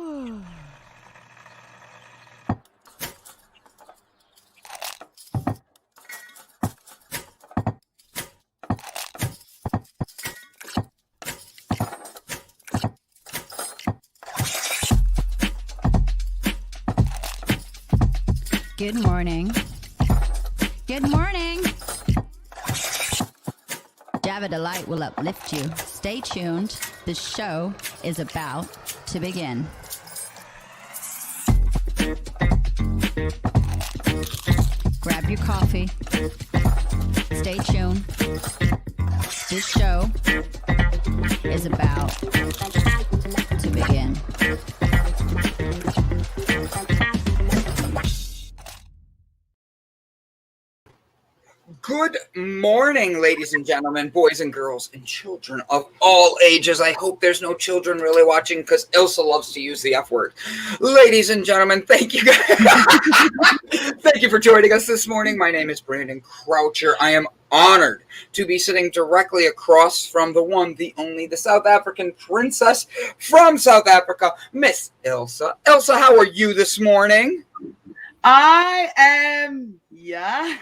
Good morning. Good morning. Java Delight will uplift you. Stay tuned. The show is about to begin. Grab your coffee. Stay tuned. This show is about to begin. Good morning, ladies and gentlemen, boys and girls, and children of all ages. I hope there's no children really watching because Ilse loves to use the F word. Ladies and gentlemen, thank you guys. Thank you for joining us this morning. My name is Brandon Croucher. I am honored to be sitting directly across from the one, the only, the South African princess from South Africa, Miss Ilse. Ilse, how are you this morning? I am, yeah.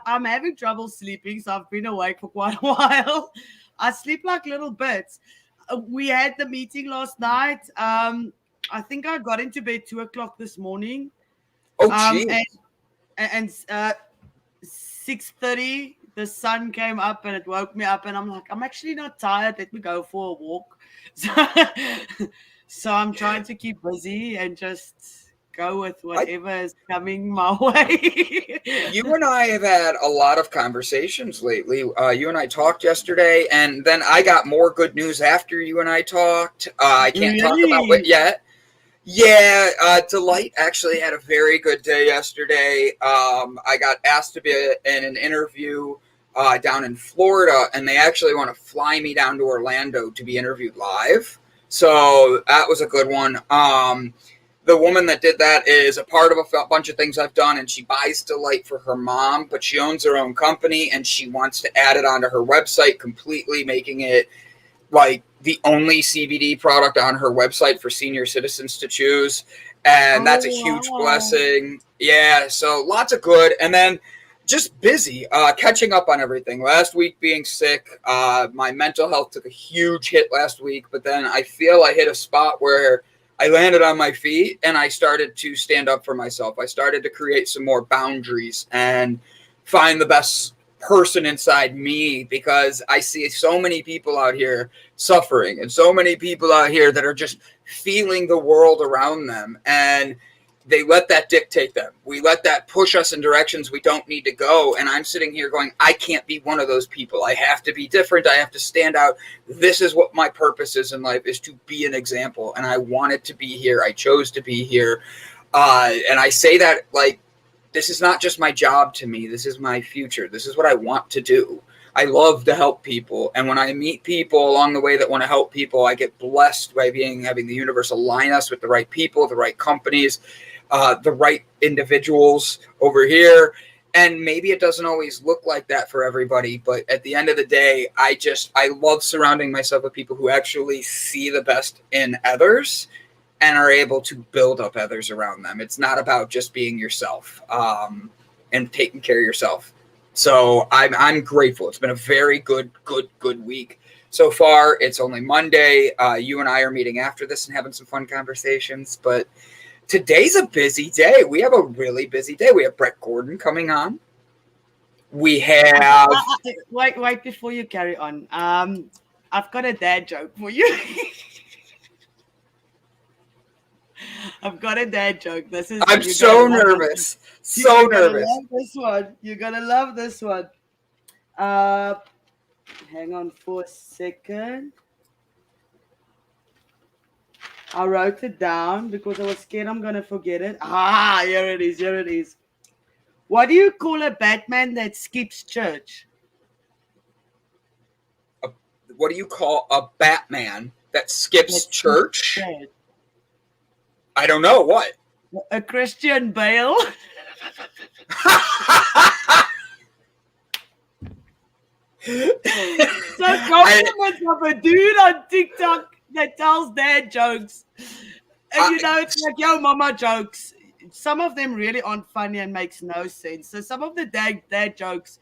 I'm having trouble sleeping, so I've been awake for quite a while. I sleep like little bits. We had the meeting last night. I think I got into bed 2:00 this morning. Oh, geez. And 6:30, the sun came up and it woke me up, and I'm like, I'm actually not tired. Let me go for a walk. So I'm trying to keep busy and just go with whatever is coming my way. You and I have had a lot of conversations lately. You and I talked yesterday, and then I got more good news after you and I talked. I can't talk about it yet. Yeah, Delight actually had a very good day yesterday. I got asked to be in an interview down in Florida, and they actually want to fly me down to Orlando to be interviewed live. So that was a good one. The woman that did that is a part of a bunch of things I've done, and she buys Delight for her mom, but she owns her own company, and she wants to add it onto her website completely, making it like the only CBD product on her website for senior citizens to choose. And that's a huge blessing. Yeah, so lots of good. And then just busy, catching up on everything. Last week being sick, my mental health took a huge hit last week, but then I feel I hit a spot where I landed on my feet and I started to stand up for myself. I started to create some more boundaries and find the best person inside me, because I see so many people out here suffering and so many people out here that are just feeling the world around them, and they let that dictate them. We let that push us in directions we don't need to go. And I'm sitting here going, I can't be one of those people. I have to be different. I have to stand out. This is what my purpose is in life, is to be an example. And I wanted to be here. I chose to be here. And I say that like, this is not just my job to me. This is my future. This is what I want to do. I love to help people. And when I meet people along the way that want to help people, I get blessed by having the universe align us with the right people, the right companies, the right individuals over here. And maybe it doesn't always look like that for everybody, but at the end of the day, I love surrounding myself with people who actually see the best in others and are able to build up others around them. It's not about just being yourself and taking care of yourself. So I'm grateful. It's been a very good week so far. It's only Monday. You and I are meeting after this and having some fun conversations, but today's a busy day. We have a really busy day. We have Brett Gordon coming on. We have... Wait, before you carry on. I've got a dad joke for you. I've got a dad joke. I'm so nervous. So nervous. You're going to love this one. Hang on for a second. I wrote it down because I was scared I'm going to forget it. Here it is. What do you call a Batman that skips church? What do you call a Batman that skips church? I don't know. What? A Christian Bale. So compliments of a dude on TikTok that tells dad jokes. And it's like, yo, mama jokes. Some of them really aren't funny and makes no sense. So some of the dad jokes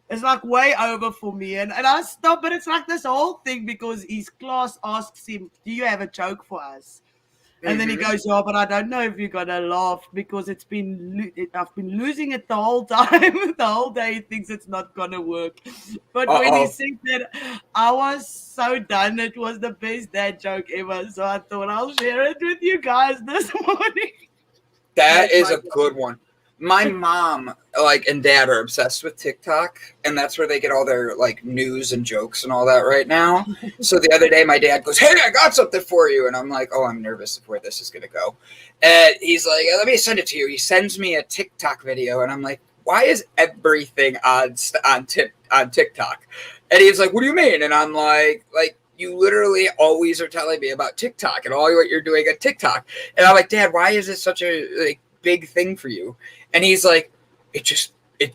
is like way over for me. And I stop, but it's like this whole thing because his class asks him, do you have a joke for us? And then he goes, yeah, but I don't know if you're going to laugh because I've been losing it the whole time. The whole day he thinks it's not going to work. But when he said that, I was so done. It was the best dad joke ever. So I thought I'll share it with you guys this morning. That is a good one. My mom, and dad are obsessed with TikTok, and that's where they get all their, news and jokes and all that right now. So the other day, my dad goes, hey, I got something for you. And I'm like, oh, I'm nervous of where this is going to go. And he's like, let me send it to you. He sends me a TikTok video, and I'm like, why is everything on TikTok? And he's like, what do you mean? And I'm like, you literally always are telling me about TikTok and all what you're doing at TikTok. And I'm like, Dad, why is it such a big thing for you? And he's like,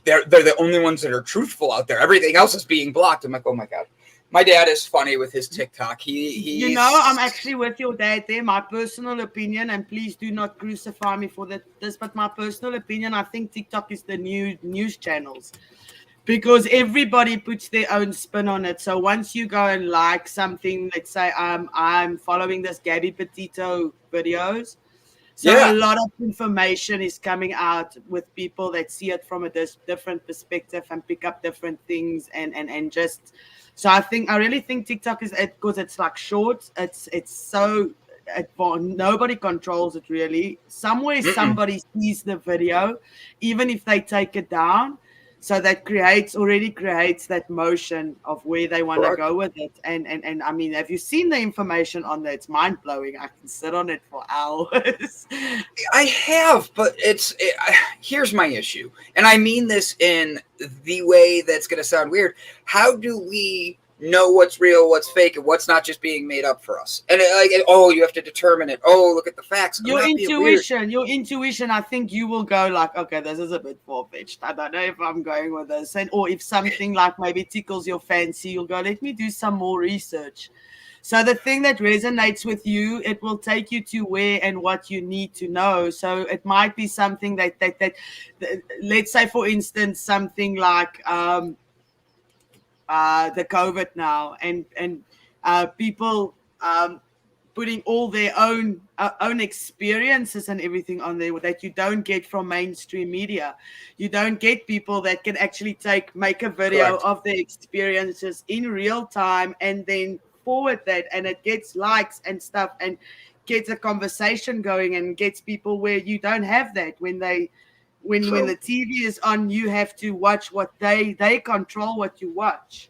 they're the only ones that are truthful out there. Everything else is being blocked. I'm like, oh my God. My dad is funny with his TikTok. I'm actually with your dad there. My personal opinion, and please do not crucify me for this, but my personal opinion, I think TikTok is the new news channels. Because everybody puts their own spin on it. So once you go and like something, let's say I'm following this Gabby Petito videos. So a lot of information is coming out with people that see it from a different perspective and pick up different things and just. So I really think TikTok is it because it's like short. It's so nobody controls it really. Somewhere somebody sees the video, even if they take it down. So that already creates that motion of where they want to go with it. And I mean, have you seen the information on there? It's mind blowing. I can sit on it for hours. I have, but here's my issue. And I mean this in the way that's going to sound weird. How do we know what's real, what's fake, and what's not just being made up for us? And you have to determine it. Oh, look at the facts. Your intuition, I think you will go like, okay, this is a bit far-fetched. I don't know if I'm going with this. Or if something like maybe tickles your fancy, you'll go, let me do some more research. So the thing that resonates with you, it will take you to where and what you need to know. So it might be something that let's say, for instance, something like the COVID now and people putting all their own experiences and everything on there that you don't get from mainstream media. You don't get people that can actually make a video of their experiences in real time and then forward that, and it gets likes and stuff and gets a conversation going and gets people where you don't have that when the TV is on. You have to watch what they control what you watch.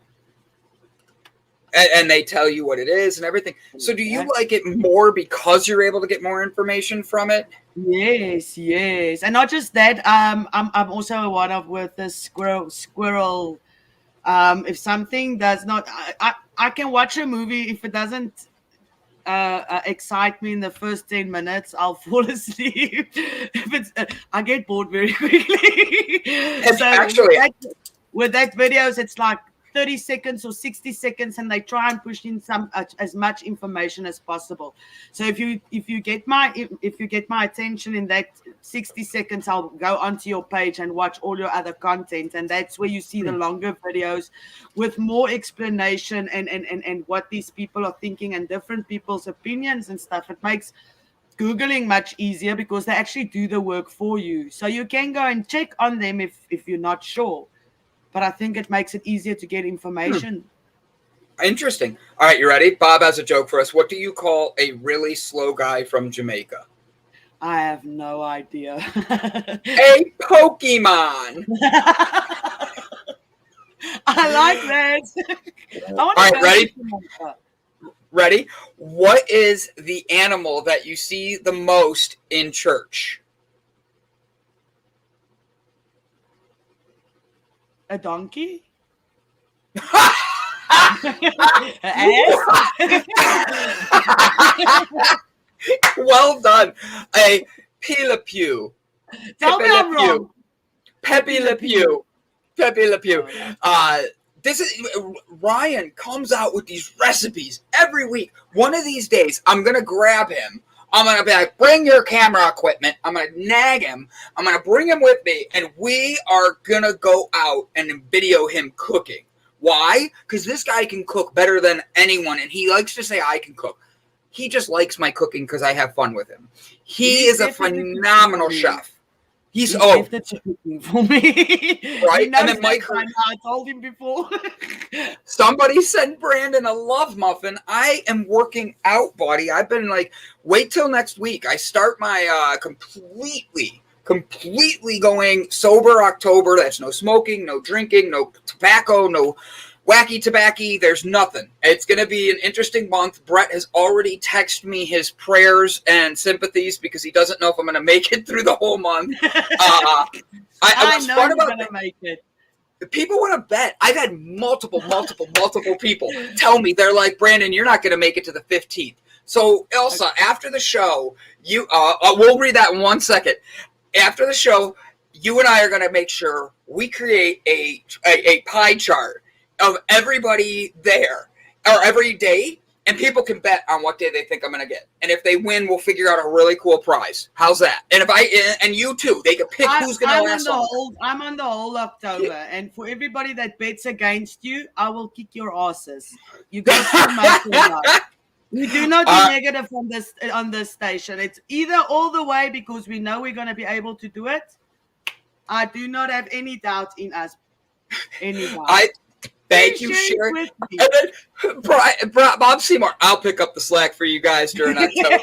And they tell you what it is and everything. So do you like it more because you're able to get more information from it? Yes. And not just that, I'm also one of with the squirrel. If something does not, I can watch a movie. If it doesn't excite me in the first 10 minutes, I'll fall asleep. I get bored very quickly. With that videos, it's like 30 seconds or 60 seconds, and they try and push in as much information as possible. So if you get my attention in that 60 seconds, I'll go onto your page and watch all your other content, and that's where you see the longer videos with more explanation and what these people are thinking and different people's opinions and stuff. It makes Googling much easier because they actually do the work for you. So you can go and check on them if you're not sure. But I think it makes it easier to get information. Interesting. All right, you ready? Bob has a joke for us. What do you call a really slow guy from Jamaica? I have no idea. A Pokemon. I like that. All right, ready? Ready? What is the animal that you see the most in church? A donkey? Well done. A Pepe Le Pew. Tell me I'm wrong. Pepe Le Pew. Pepe Le Pew. This is Ryan comes out with these recipes every week. One of these days, I'm gonna grab him. I'm gonna be like, bring your camera equipment. I'm gonna nag him. I'm gonna bring him with me, and we are gonna go out and video him cooking. Why? Because this guy can cook better than anyone, and he likes to say I can cook. He just likes my cooking because I have fun with him. He is a phenomenal chef. He's cooking for me. Right? And then Mike, I told him before. Somebody sent Brandon a love muffin. I am working out, buddy. I've been like, wait till next week. I start my completely going sober October. That's no smoking, no drinking, no tobacco, no wacky tobacco. There's nothing. It's going to be an interesting month. Brett has already texted me his prayers and sympathies because he doesn't know if I'm going to make it through the whole month. I know you're going to make it. People want to bet. I've had multiple people tell me, they're like, Brandon, you're not going to make it to the 15th. So, Ilse, after the show, we'll read that in 1 second. After the show, you and I are going to make sure we create a pie chart of everybody there, or every day, and people can bet on what day they think I'm going to get. And if they win, we'll figure out a really cool prize. How's that? And and you too, they can pick who's going to last longer. I'm on the whole October, and for everybody that bets against you, I will kick your asses. You guys can make it. We do not do negative on this station. It's either all the way because we know we're going to be able to do it. I do not have any doubt in us. Thank you, Sharon. And then Bob Seymour, I'll pick up the slack for you guys during October.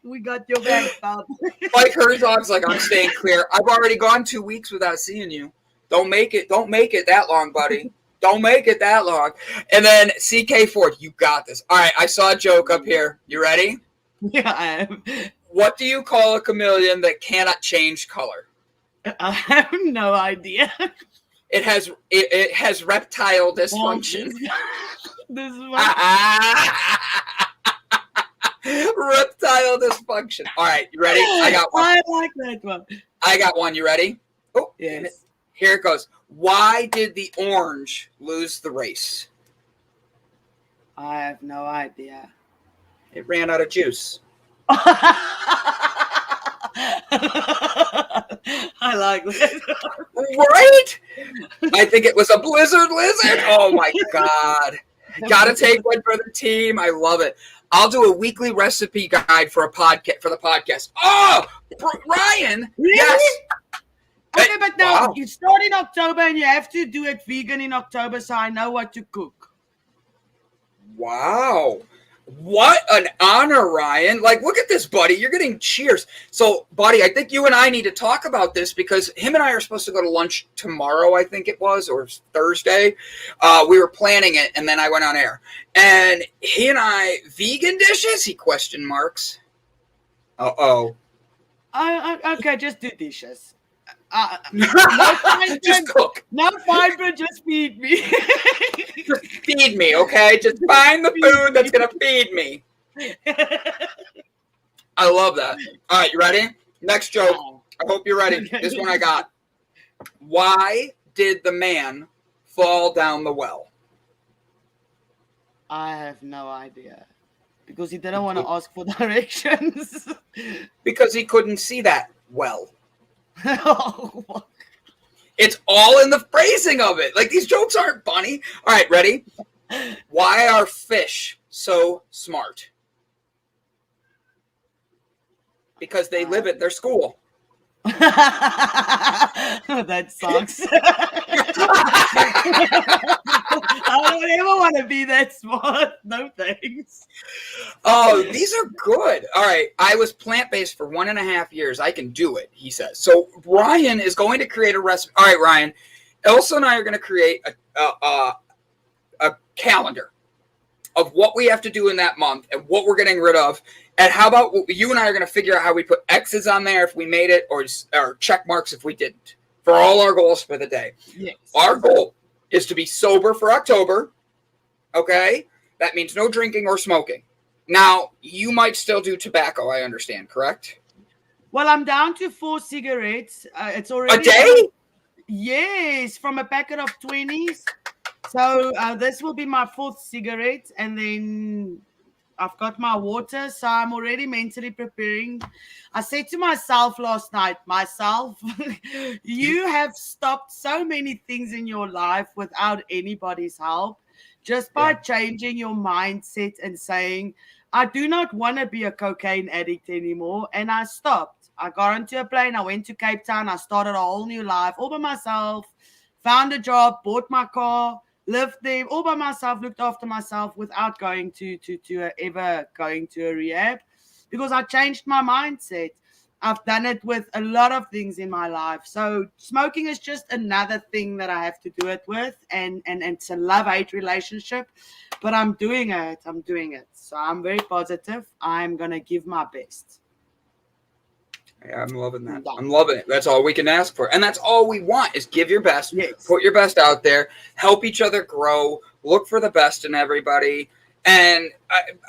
We got your back, Bob. Mike Herzog's like, I'm staying clear. I've already gone 2 weeks without seeing you. Don't make it that long, buddy. Don't make it that long. And then CK Ford, you got this. All right, I saw a joke up here. You ready? Yeah, I am. What do you call a chameleon that cannot change color? I have no idea. It has reptile dysfunction. This is reptile dysfunction. All right, you ready? I got one. I like that one. I got one. You ready? Oh, yes. Here it goes. Why did the orange lose the race? I have no idea. It ran out of juice. I like that. Right? I think it was a blizzard lizard. Oh my God. Gotta take one for the team. I love it. I'll do a weekly recipe guide for the podcast. Oh, Ryan. Really? Yes. Okay, but now you start in October and you have to do it vegan in October, so I know what to cook. Wow. What an honor, Ryan. Like, look at this, buddy. You're getting cheers. So, buddy, I think you and I need to talk about this because him and I are supposed to go to lunch tomorrow, I think it was, or Thursday. We were planning it, and then I went on air. And he and I, vegan dishes? He question marks. Uh-oh. Okay, just do dishes. No fiber, just cook. No fiber, just feed me. Just feed me, okay? Just find the food that's going to feed me. I love that. All right, you ready? Next joke. I hope you're ready. This one I got. Why did the man fall down the well? I have no idea. Because he didn't want to ask for directions. Because he couldn't see that well. Oh, it's all in the phrasing of it. Like, these jokes aren't funny. All right, ready? Why are fish so smart? Because they live at their school. That sucks. I don't ever want to be that smart. No thanks. Oh, these are good. All right. I was plant-based for 1.5 years. I can do it, he says. So Ryan is going to create a recipe. All right, Ryan. Ilse and I are going to create a calendar of what we have to do in that month and what we're getting rid of. And how about you and I are going to figure out how we put X's on there if we made it or check marks if we didn't for all our goals for the day. Yes. Our goal is to be sober for October. Okay? That means no drinking or smoking. Now, you might still do tobacco, I understand, correct? Well, I'm down to 4 cigarettes. It's already a day? Yes, from a packet of 20s. So this will be my fourth cigarette, and then I've got my water, so I'm already mentally preparing. I said to myself last night, you have stopped so many things in your life without anybody's help, just by changing your mindset and saying, I do not want to be a cocaine addict anymore. And I stopped. I got onto a plane. I went to Cape Town. I started a whole new life all by myself, found a job, bought my car, lived there all by myself, looked after myself without going to ever going to a rehab, because I changed my mindset. I've done it with a lot of things in my life. So smoking is just another thing that I have to do it with, and it's a love-hate relationship, but I'm doing it. So I'm very positive. I'm gonna give my best. Yeah, I'm loving that. I'm loving it. That's all we can ask for. And that's all we want is give your best, put your best out there, help each other grow, look for the best in everybody. And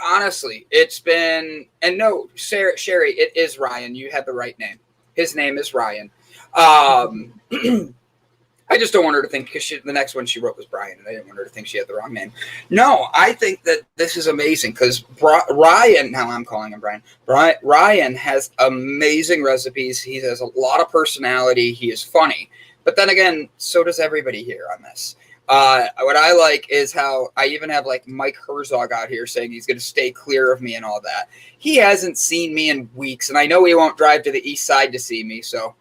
honestly, it's been, and no, Sherry, it is Ryan. You had the right name. His name is Ryan. I just don't want her to think, because the next one she wrote was Brian, and I didn't want her to think she had the wrong name. No, I think that this is amazing, because Ryan, now I'm calling him Brian, Ryan has amazing recipes. He has a lot of personality. He is funny. But then again, so does everybody here on this. What I like is how I even have like Mike Herzog out here saying he's going to stay clear of me and all that. He hasn't seen me in weeks, and I know he won't drive to the east side to see me, so...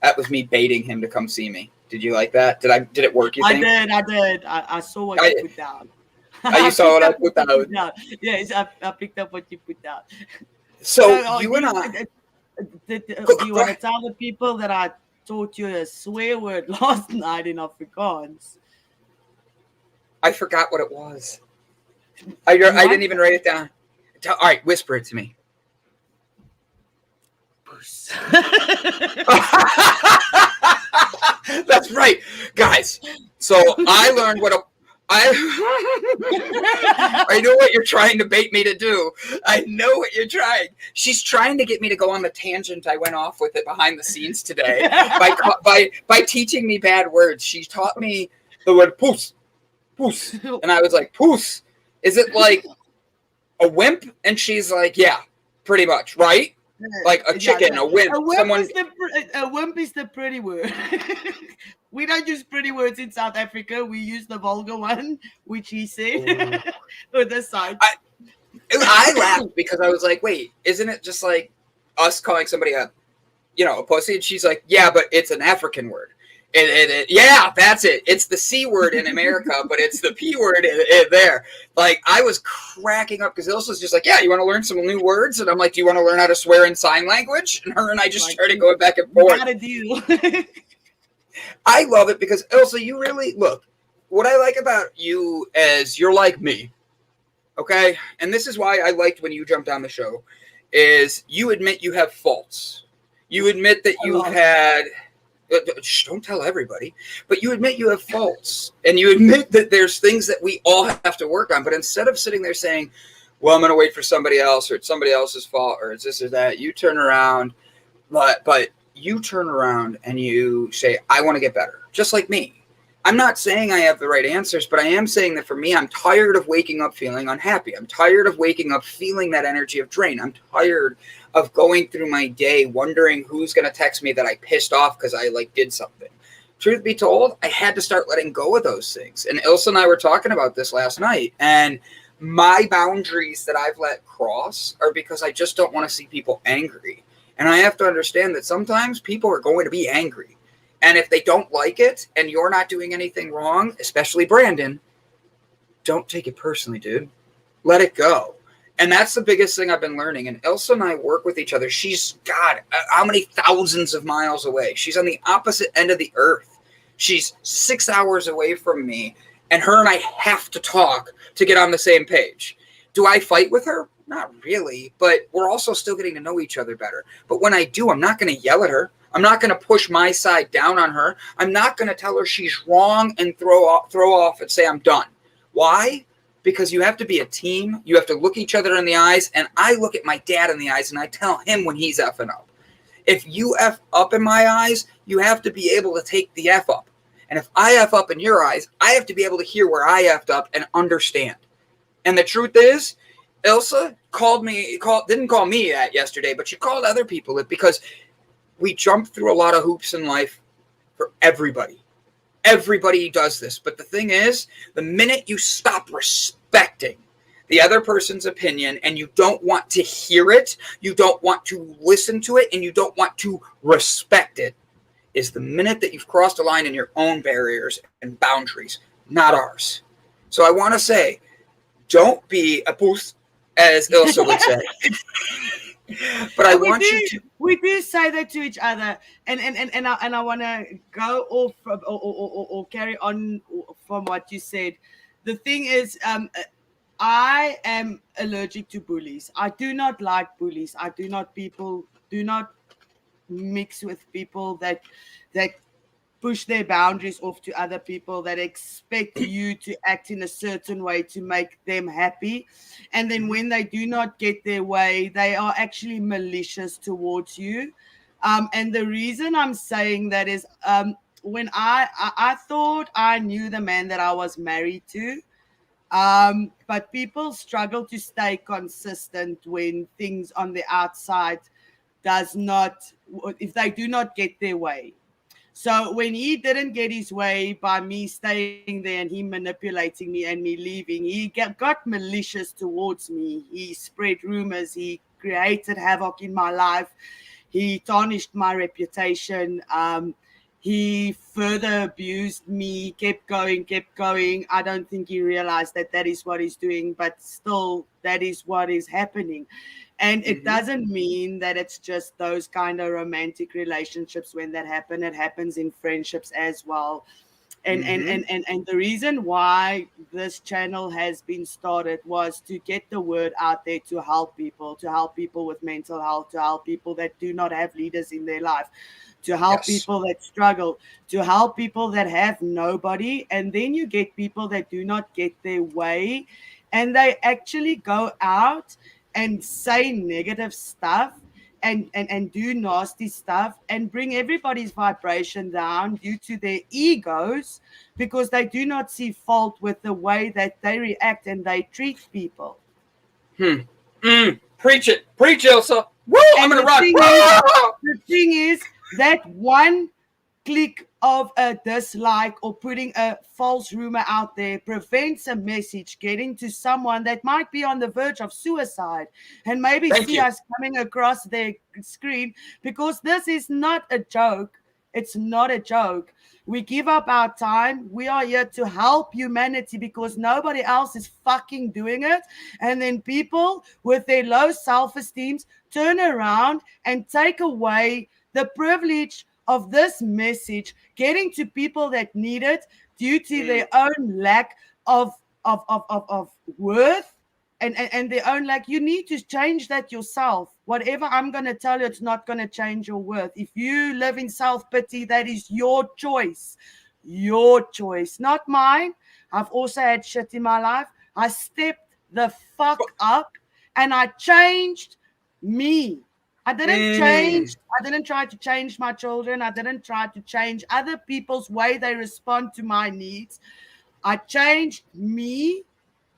That was me baiting him to come see me. Did you like that? Did it work, you think? I did. I saw what you put down. You saw what I put down? Yes, I picked up what you put down. So you and I... Do you want to tell the people that I taught you a swear word last night in Afrikaans? I forgot what it was. I didn't even write it down. All right, whisper it to me. That's right, guys. So I learned I know what you're trying to bait me to do. I know what you're trying. She's trying to get me to go on the tangent I went off with it behind the scenes today by teaching me bad words. She taught me the word poos, and I was like, poos. Is it like a wimp? And she's like, yeah, pretty much, right? Like a chicken, a wimp. A wimp is the pretty word. We don't use pretty words in South Africa. We use the vulgar one, which he said. Or the side. I laughed because I was like, wait, isn't it just like us calling somebody a pussy? And she's like, yeah, but it's an African word. Yeah, that's it. It's the C word in America, but it's the P word there. Like, I was cracking up because Ilse was just like, yeah, you want to learn some new words? And I'm like, do you want to learn how to swear in sign language? And her and I just started going back and forth. Got a deal. I love it because, Ilse, you really, look, what I like about you is you're like me, okay? And this is why I liked when you jumped on the show, is you admit you have faults. You admit that you've had... Don't tell everybody, but you admit you have faults, and you admit that there's things that we all have to work on. But instead of sitting there saying, well, I'm going to wait for somebody else, or it's somebody else's fault, or it's this or that, you turn around, but you turn around and you say, I want to get better, just like me. I'm not saying I have the right answers, but I am saying that for me, I'm tired of waking up feeling unhappy. I'm tired of waking up feeling that energy of drain. I'm tired of going through my day wondering who's going to text me that I pissed off because I did something. Truth be told, I had to start letting go of those things. And Ilse and I were talking about this last night. And my boundaries that I've let cross are because I just don't want to see people angry. And I have to understand that sometimes people are going to be angry. And if they don't like it and you're not doing anything wrong, especially Brandon, don't take it personally, dude. Let it go. And that's the biggest thing I've been learning. And Ilse and I work with each other. She's, God, how many thousands of miles away? She's on the opposite end of the earth. She's 6 hours away from me. And her and I have to talk to get on the same page. Do I fight with her? Not really. But we're also still getting to know each other better. But when I do, I'm not going to yell at her. I'm not going to push my side down on her. I'm not going to tell her she's wrong and throw off and say I'm done. Why? Because you have to be a team. You have to look each other in the eyes. And I look at my dad in the eyes and I tell him when he's effing up. If you F up in my eyes, you have to be able to take the F up. And if I F up in your eyes, I have to be able to hear where I F'd up and understand. And the truth is, Ilse didn't call me that yesterday, but she called other people it because we jump through a lot of hoops in life for everybody. Everybody does this. But the thing is, the minute you stop respecting the other person's opinion and you don't want to hear it, you don't want to listen to it, and you don't want to respect it, is the minute that you've crossed a line in your own barriers and boundaries, not ours. So I want to say, don't be a puss, as Ilse would say. But I want you to. We do say that to each other, and I want to go off or carry on from what you said. The thing is, I am allergic to bullies. I do not like bullies. I do not mix with people that push their boundaries off to other people, that expect you to act in a certain way to make them happy. And then when they do not get their way, they are actually malicious towards you. And the reason I'm saying that is when I thought I knew the man that I was married to, but people struggle to stay consistent when things on the outside if they do not get their way. So when he didn't get his way by me staying there and him manipulating me and me leaving, he got malicious towards me. He spread rumors. He created havoc in my life. He tarnished my reputation. He further abused me, kept going. I don't think he realized that is what he's doing, but still, that is what is happening. And it doesn't mean that it's just those kind of romantic relationships when that happen. It happens in friendships as well. And the reason why this channel has been started was to get the word out there to help people with mental health, to help people that do not have leaders in their life, to help people that struggle, to help people that have nobody. And then you get people that do not get their way, and they actually go out and say negative stuff and do nasty stuff and bring everybody's vibration down due to their egos, because they do not see fault with the way that they react and they treat people. Preach it. Preach, Ilse. Woo! I'm going to run. The thing is that one click of a dislike or putting a false rumor out there prevents a message getting to someone that might be on the verge of suicide and maybe see us coming across their screen, because this is not a joke. It's not a joke. We give up our time. We are here to help humanity because nobody else is fucking doing it. And then people with their low self-esteem turn around and take away the privilege of this message getting to people that need it due to their own lack of worth and their own lack. You need to change that yourself. Whatever I'm going to tell you, it's not going to change your worth. If you live in self-pity, that is your choice. Your choice, not mine. I've also had shit in my life. I stepped the fuck up and I changed me. I didn't change. I didn't try to change my children. I didn't try to change other people's way they respond to my needs. I changed me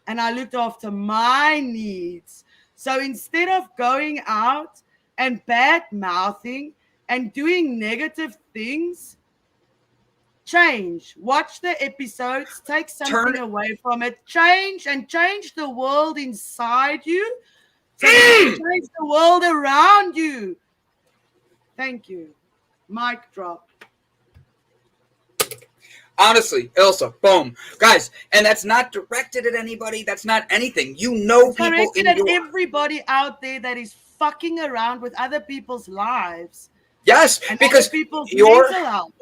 and I looked after my needs. So instead of going out and bad mouthing and doing negative things, change. Watch the episodes. Take something away from it. Change the world inside you. So you can change the world around you. Thank you. Mic drop. Honestly, Ilse, boom. Guys, and that's not directed at anybody. That's not anything. You know, it's people directed at everybody out there that is fucking around with other people's lives. Yes, and because other people's mental health.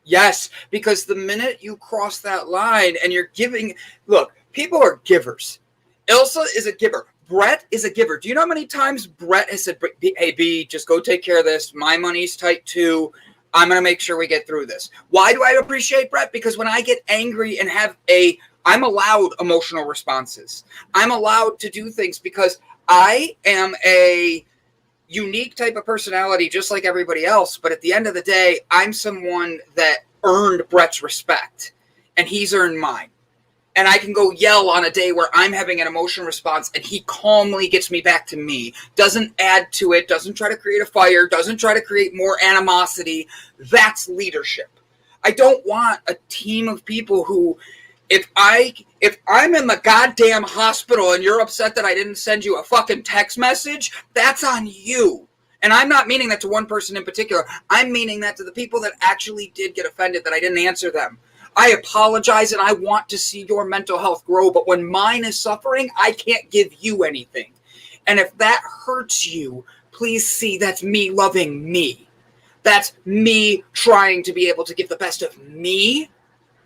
Yes, because the minute you cross that line and you're giving, look, people are givers. Ilse is a giver. Brett is a giver. Do you know how many times Brett has said, hey, B, just go take care of this. My money's tight too. I'm going to make sure we get through this. Why do I appreciate Brett? Because when I get angry and I'm allowed emotional responses. I'm allowed to do things because I am unique type of personality just like everybody else, but at the end of the day, I'm someone that earned Brett's respect, and he's earned mine. And I can go yell on a day where I'm having an emotional response, and he calmly gets me back to me. Doesn't add to it, doesn't try to create a fire, doesn't try to create more animosity. That's leadership. I don't want a team of people who, if I'm in the goddamn hospital and you're upset that I didn't send you a fucking text message, that's on you. And I'm not meaning that to one person in particular. I'm meaning that to the people that actually did get offended that I didn't answer them. I apologize, and I want to see your mental health grow, but when mine is suffering, I can't give you anything. And if that hurts you, please see that's me loving me. That's me trying to be able to give the best of me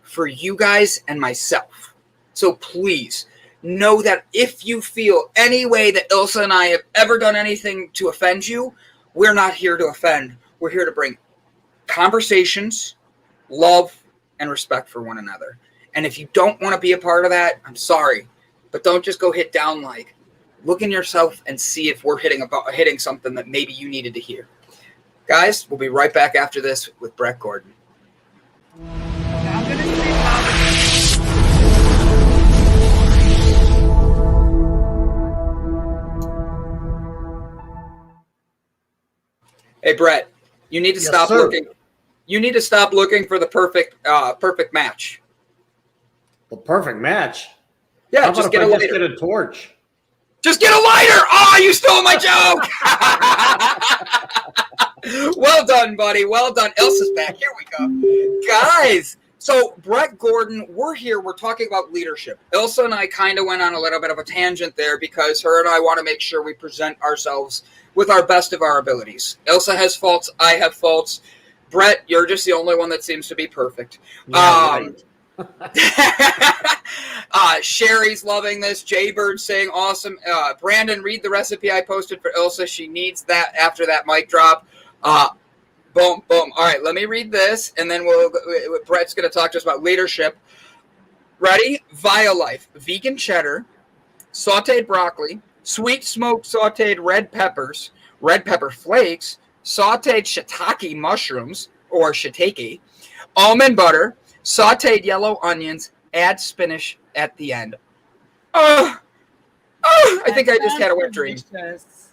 for you guys and myself. So please know that if you feel any way that Ilse and I have ever done anything to offend you, we're not here to offend. We're here to bring conversations, love, and respect for one another. And if you don't want to be a part of that, I'm sorry, but don't just go hit downlike. Look in yourself and see if we're hitting something that maybe you needed to hear. Guys, we'll be right back after this with Brett Gordon. I'm gonna sleep now. Hey Brett, you need to stop looking. You need to stop looking for the perfect match. The perfect match? Yeah, just get a torch. Just get a lighter! Oh, you stole my joke! Well done, buddy. Well done. Ilse's back. Here we go. Guys, so Brett Gordon, we're here. We're talking about leadership. Ilse and I kind of went on a little bit of a tangent there because her and I want to make sure we present ourselves with our best of our abilities. Ilse has faults. I have faults. Brett, you're just the only one that seems to be perfect. Yeah, right. Sherry's loving this. Jaybird's saying awesome. Brandon, read the recipe I posted for Ilse. She needs that after that mic drop. Boom, boom. All right, let me read this, and then Brett's going to talk to us about leadership. Ready? Violife, vegan cheddar, sauteed broccoli, sweet smoked sauteed red peppers, red pepper flakes, sauteed shiitake mushrooms, or shiitake, almond butter, sauteed yellow onions, add spinach at the end. I think I just had a wet dream. That's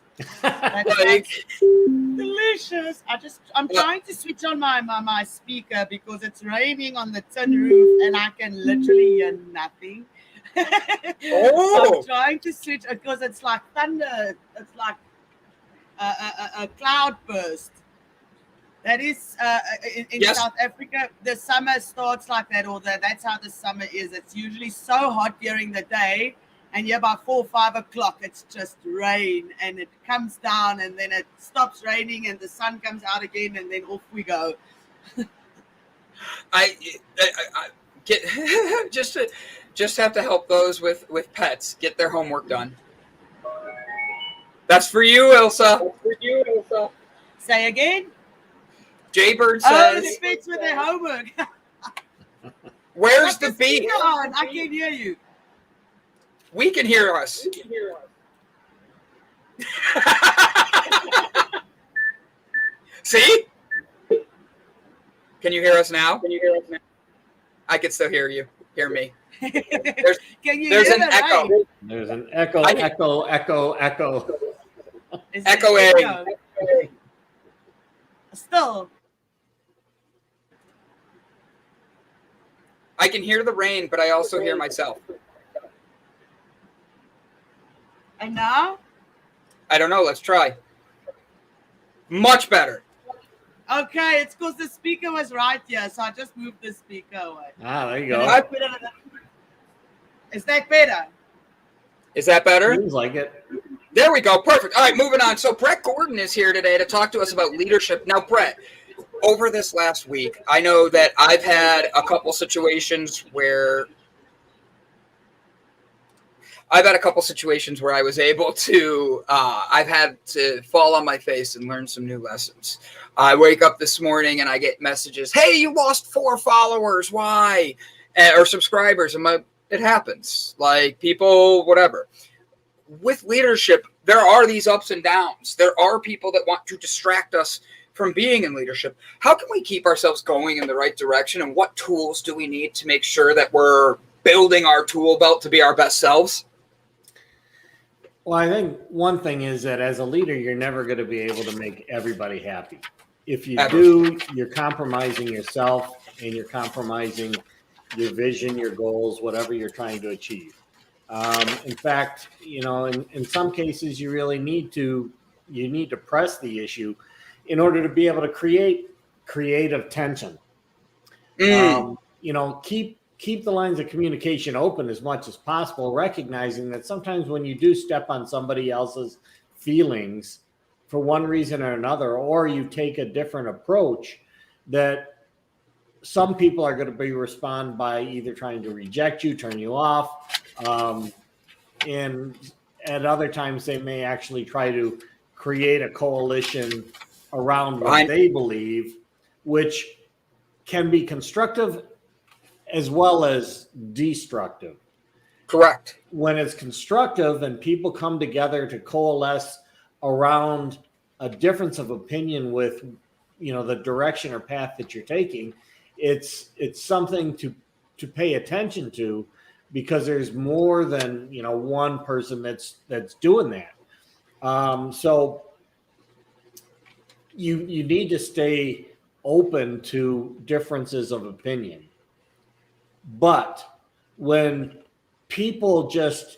delicious. I'm trying to switch on my speaker because it's raining on the tin roof and I can literally hear nothing. So I'm trying to switch because it's like thunder. It's like a cloud burst. That is in South Africa, the summer starts like that, or that's how the summer is. It's usually so hot during the day, and by 4 or 5 o'clock, it's just rain, and it comes down, and then it stops raining, and the sun comes out again, and then off we go. I get just have to help those with pets get their homework done. That's for you, Ilse. Say again. Jaybird says, the pets with their homework. Where's the beat? I can hear you. We can hear us. See? Can you hear us now? I can still hear you. Hear me. There's an echo. Right? There's an echo. Echoing. Still. I can hear the rain, but I also hear myself. And now? I don't know. Let's try. Much better. Okay, it's because the speaker was right here, so I just moved the speaker away. There you go. Is that better? Is that better? Seems like it. There we go. Perfect. All right, moving on. So Brett Gordon is here today to talk to us about leadership. Now, Brett, over this last week, I know that I've had a couple situations where I was able to, I've had to fall on my face and learn some new lessons. I wake up this morning and I get messages, hey, you lost 4 followers. Why? Or subscribers. It happens. Like people, whatever. with leadership, there are these ups and downs. There are people that want to distract us from being in leadership. How can we keep ourselves going in the right direction, and what tools do we need to make sure that we're building our tool belt to be our best selves? Well, I think one thing is that as a leader, you're never going to be able to make everybody happy. If you do, you're compromising yourself, and you're compromising your vision, your goals, whatever you're trying to achieve. In fact, in some cases, you really need to press the issue in order to be able to create creative tension. Keep the lines of communication open as much as possible, recognizing that sometimes when you do step on somebody else's feelings for one reason or another, or you take a different approach, that some people are going to respond by either trying to reject you, turn you off, and at other times they may actually try to create a coalition around what they believe, which can be constructive as well as destructive. Correct. When it's constructive and people come together to coalesce around a difference of opinion with, the direction or path that you're taking, it's something to pay attention to, because there's more than one person that's doing that. So you need to stay open to differences of opinion. But when people just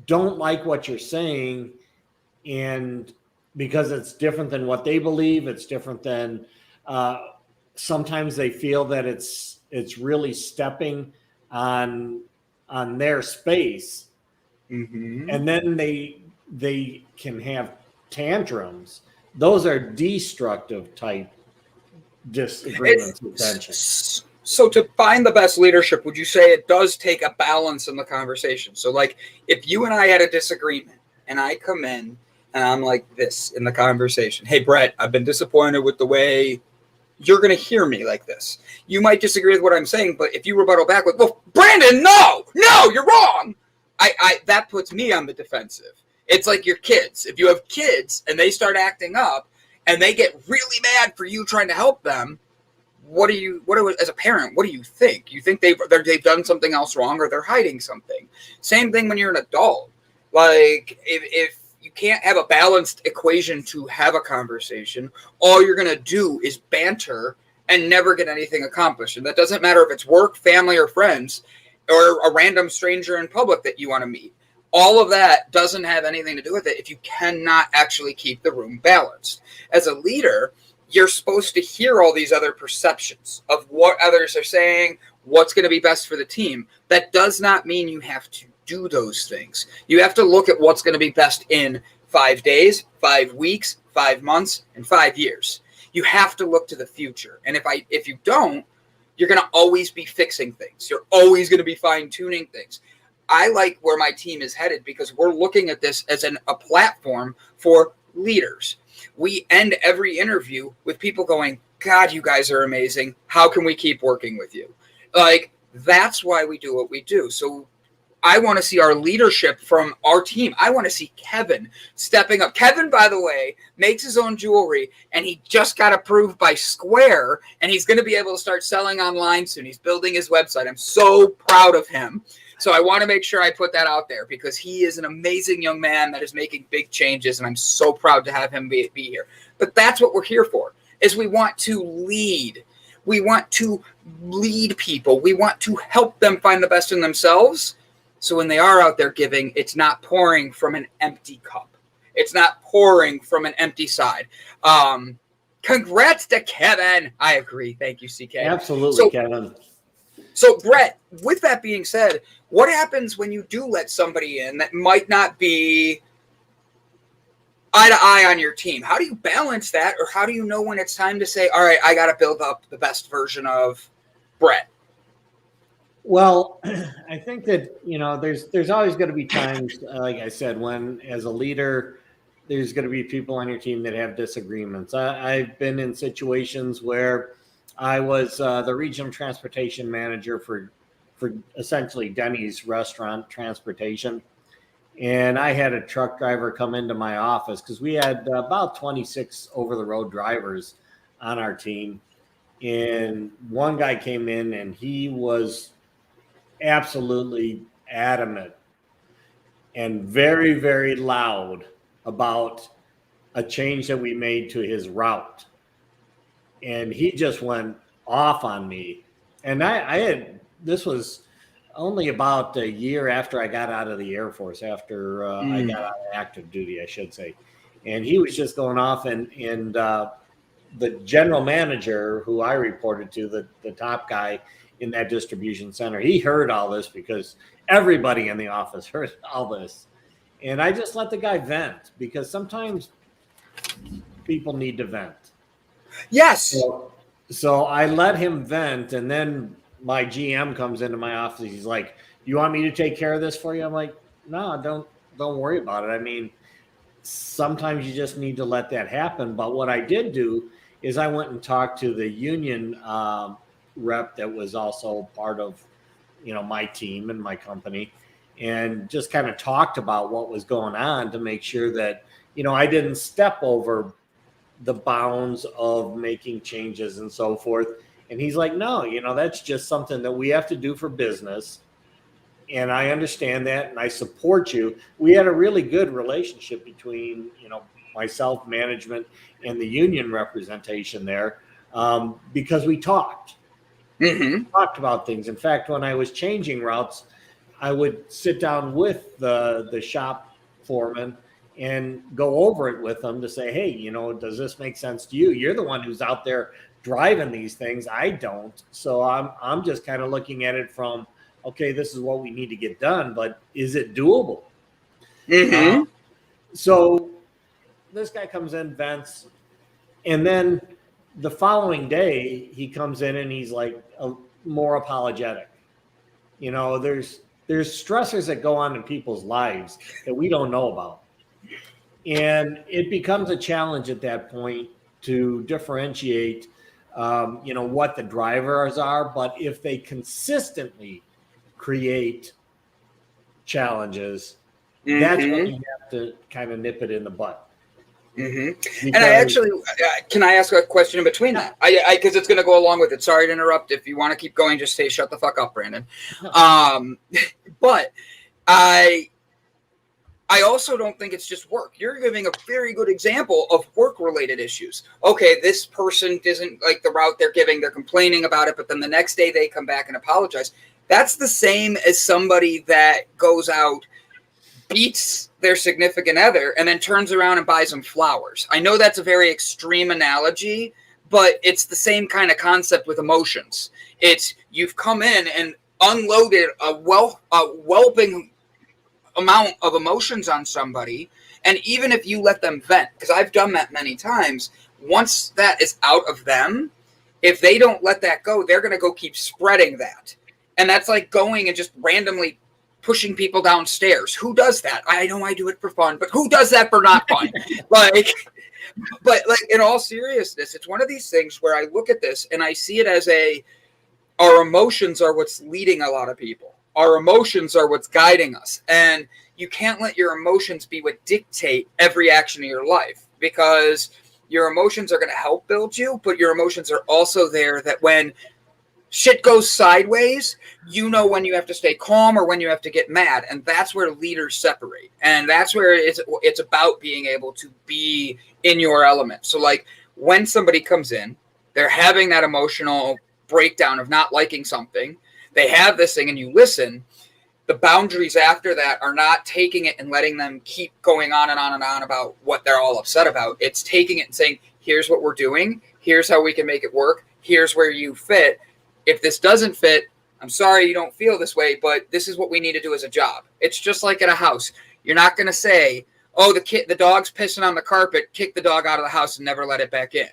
don't like what you're saying, and because it's different than what they believe, it's different than sometimes they feel that it's really stepping on their space, and then they can have tantrums. Those are destructive type disagreements with tension. So to find the best leadership, would you say it does take a balance in the conversation? So like if you and I had a disagreement and I come in and I'm like this in the conversation, hey, Brett, I've been disappointed with the way you're going to hear me like this. You might disagree with what I'm saying, but if you rebuttal back with, well, Brandon, no, you're wrong. That puts me on the defensive. It's like your kids. If you have kids and they start acting up and they get really mad for you trying to help them, as a parent, what do you think? You think they've done something else wrong, or they're hiding something? Same thing when you're an adult. Like if you can't have a balanced equation to have a conversation, all you're going to do is banter and never get anything accomplished. And that doesn't matter if it's work, family, or friends, or a random stranger in public that you want to meet. All of that doesn't have anything to do with it if you cannot actually keep the room balanced. As a leader, you're supposed to hear all these other perceptions of what others are saying, what's going to be best for the team. That does not mean you have to do those things. You have to look at what's going to be best in 5 days, 5 weeks, 5 months, and 5 years. You have to look to the future. And if you don't, you're going to always be fixing things. You're always going to be fine-tuning things. I like where my team is headed because we're looking at this as a platform for leaders. We end every interview with people going, God, you guys are amazing. How can we keep working with you? Like, that's why we do what we do. So I want to see our leadership from our team. I want to see Kevin stepping up. Kevin, by the way, makes his own jewelry, and he just got approved by Square, and he's going to be able to start selling online soon. He's building his website. I'm so proud of him. So I want to make sure I put that out there because he is an amazing young man that is making big changes, and I'm so proud to have him be here. But that's what we're here for, is we want to lead. We want to lead people. We want to help them find the best in themselves. So when they are out there giving, it's not pouring from an empty cup. It's not pouring from an empty side. Congrats to Kevin. I agree. Thank you, CK. Absolutely, Kevin. So, Brett, with that being said, what happens when you do let somebody in that might not be eye to eye on your team? How do you balance that, or how do you know when it's time to say, all right, I got to build up the best version of Brett? Well, I think that, there's always going to be times, like I said, when as a leader, there's going to be people on your team that have disagreements. I've been in situations where I was the regional transportation manager for essentially Denny's restaurant transportation. And I had a truck driver come into my office because we had about 26 over-the-road drivers on our team. And one guy came in and he was absolutely adamant and very, very loud about a change that we made to his route. And he just went off on me. And this was only about a year after I got out of the Air Force, after I got out of active duty, I should say. And he was just going off, and the general manager who I reported to, the top guy in that distribution center, he heard all this because everybody in the office heard all this. And I just let the guy vent, because sometimes people need to vent. Yes. So I let him vent, and then my GM comes into my office. He's like, "You want me to take care of this for you?" I'm like, "No, don't worry about it. I mean, sometimes you just need to let that happen." But what I did do is I went and talked to the union rep that was also part of, my team and my company, and just kind of talked about what was going on to make sure that, I didn't step over the bounds of making changes and so forth. And he's like, "No, that's just something that we have to do for business. And I understand that, and I support you." We had a really good relationship between, myself, management, and the union representation there, because we talked. We talked about things. In fact, when I was changing routes, I would sit down with the shop foreman and go over it with them to say, "Hey, does this make sense to you? You're the one who's out there driving these things. I don't. So I'm just kind of looking at it from, okay, this is what we need to get done, but is it doable?" So this guy comes in, vents, and then the following day he comes in and he's like more apologetic. There's stressors that go on in people's lives that we don't know about. And it becomes a challenge at that point to differentiate, what the drivers are. But if they consistently create challenges, that's when you have to kind of nip it in the butt. And I actually, can I ask a question in between that? Because it's going to go along with it. Sorry to interrupt. If you want to keep going, just say shut the fuck up, Brandon. No. But I also don't think it's just work. You're giving a very good example of work-related issues. Okay, this person doesn't like the route they're giving. They're complaining about it, but then the next day they come back and apologize. That's the same as somebody that goes out, beats their significant other, and then turns around and buys them flowers. I know that's a very extreme analogy, but it's the same kind of concept with emotions. It's you've come in and unloaded a whelping amount of emotions on somebody, and even if you let them vent, because I've done that many times, once that is out of them, if they don't let that go, they're going to go keep spreading that. And that's like going and just randomly pushing people downstairs. Who does that? I know I do it for fun, but who does that for not fun? But in all seriousness, it's one of these things where I look at this and I see it as our emotions are what's leading a lot of people. Our emotions are what's guiding us. And you can't let your emotions be what dictate every action of your life, because your emotions are going to help build you, but your emotions are also there that when shit goes sideways, when you have to stay calm or when you have to get mad. And that's where leaders separate. And that's where it's about being able to be in your element. So like when somebody comes in, they're having that emotional breakdown of not liking something. They have this thing and you listen. The boundaries after that are not taking it and letting them keep going on and on and on about what they're all upset about. It's taking it and saying, here's what we're doing. Here's how we can make it work. Here's where you fit. If this doesn't fit, I'm sorry you don't feel this way, but this is what we need to do as a job. It's just like at a house. You're not going to say, "Oh, the dog's pissing on the carpet, kick the dog out of the house and never let it back in."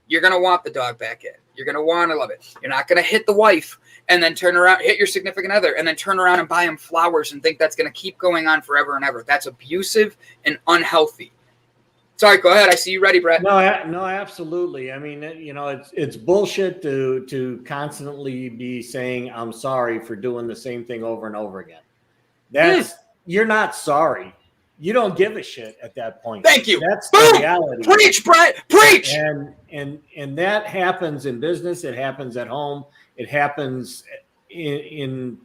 You're going to want the dog back in. You're going to want to love it. You're not going to hit the wife and then turn around, hit your significant other, and then turn around and buy him flowers and think that's going to keep going on forever and ever. That's abusive and unhealthy. Sorry, go ahead. I see you ready, Brett. No, absolutely. I mean, it's bullshit to constantly be saying, "I'm sorry" for doing the same thing over and over again. you're not sorry. You don't give a shit at that point. Thank you. That's Boom! the reality. Preach, Brett. Preach. And that happens in business. It happens at home. It happens in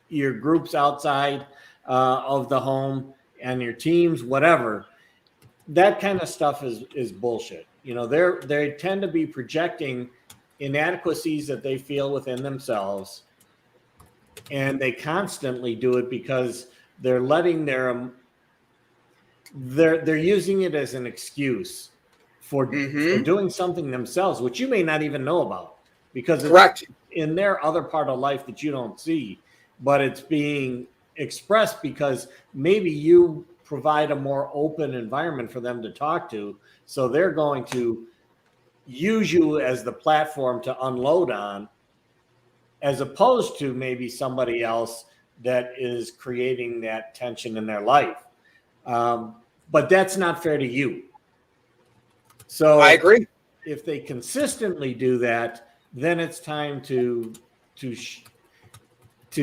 your groups outside of the home and your teams, whatever. That kind of stuff is bullshit. You know, they tend to be projecting inadequacies that they feel within themselves, and they constantly do it because they're letting they're using it as an excuse for doing something themselves, which you may not even know about, because it's in their other part of life that you don't see, but it's being expressed because maybe you provide a more open environment for them to talk to. So they're going to use you as the platform to unload on, as opposed to maybe somebody else that is creating that tension in their life. But that's not fair to you. So I agree. If they consistently do that, then it's time to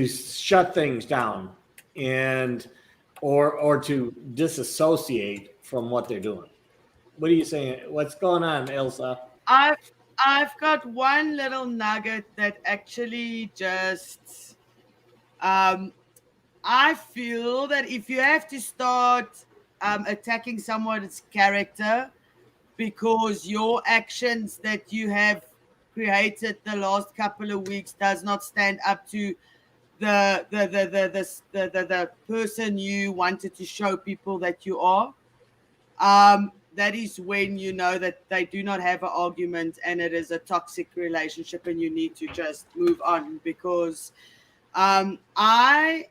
shut things down and or to disassociate from what they're doing. What are you saying? What's going on, Ilse? I've got one little nugget that actually just I feel that if you have to start attacking someone's character because your actions that you have created the last couple of weeks does not stand up to the person you wanted to show people that you are, that is when you know that they do not have an argument and it is a toxic relationship and you need to just move on, because I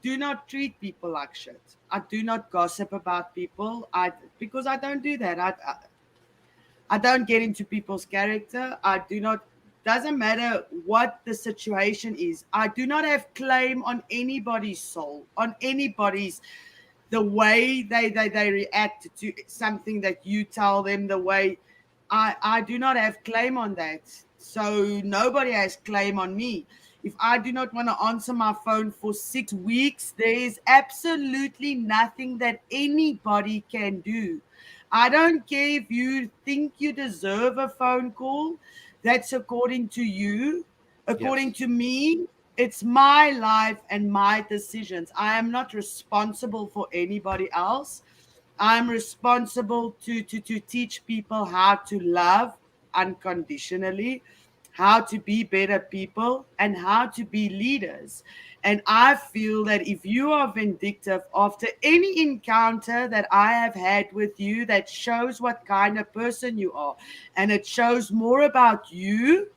do not treat people like shit. I do not gossip about people because I don't do that. I don't get into people's character. I do not, doesn't matter what the situation is. I do not have claim on anybody's soul, on anybody's, the way they react to something that you tell them, the way I do not have claim on that. So nobody has claim on me. If I do not want to answer my phone for 6 weeks, there is absolutely nothing that anybody can do. I don't care if you think you deserve a phone call. That's according to you. According to me, it's my life and my decisions. I am not responsible for anybody else. I'm responsible to teach people how to love unconditionally, how to be better people, and how to be leaders. And I feel that if you are vindictive after any encounter that I have had with you, that shows what kind of person you are. And it shows more about you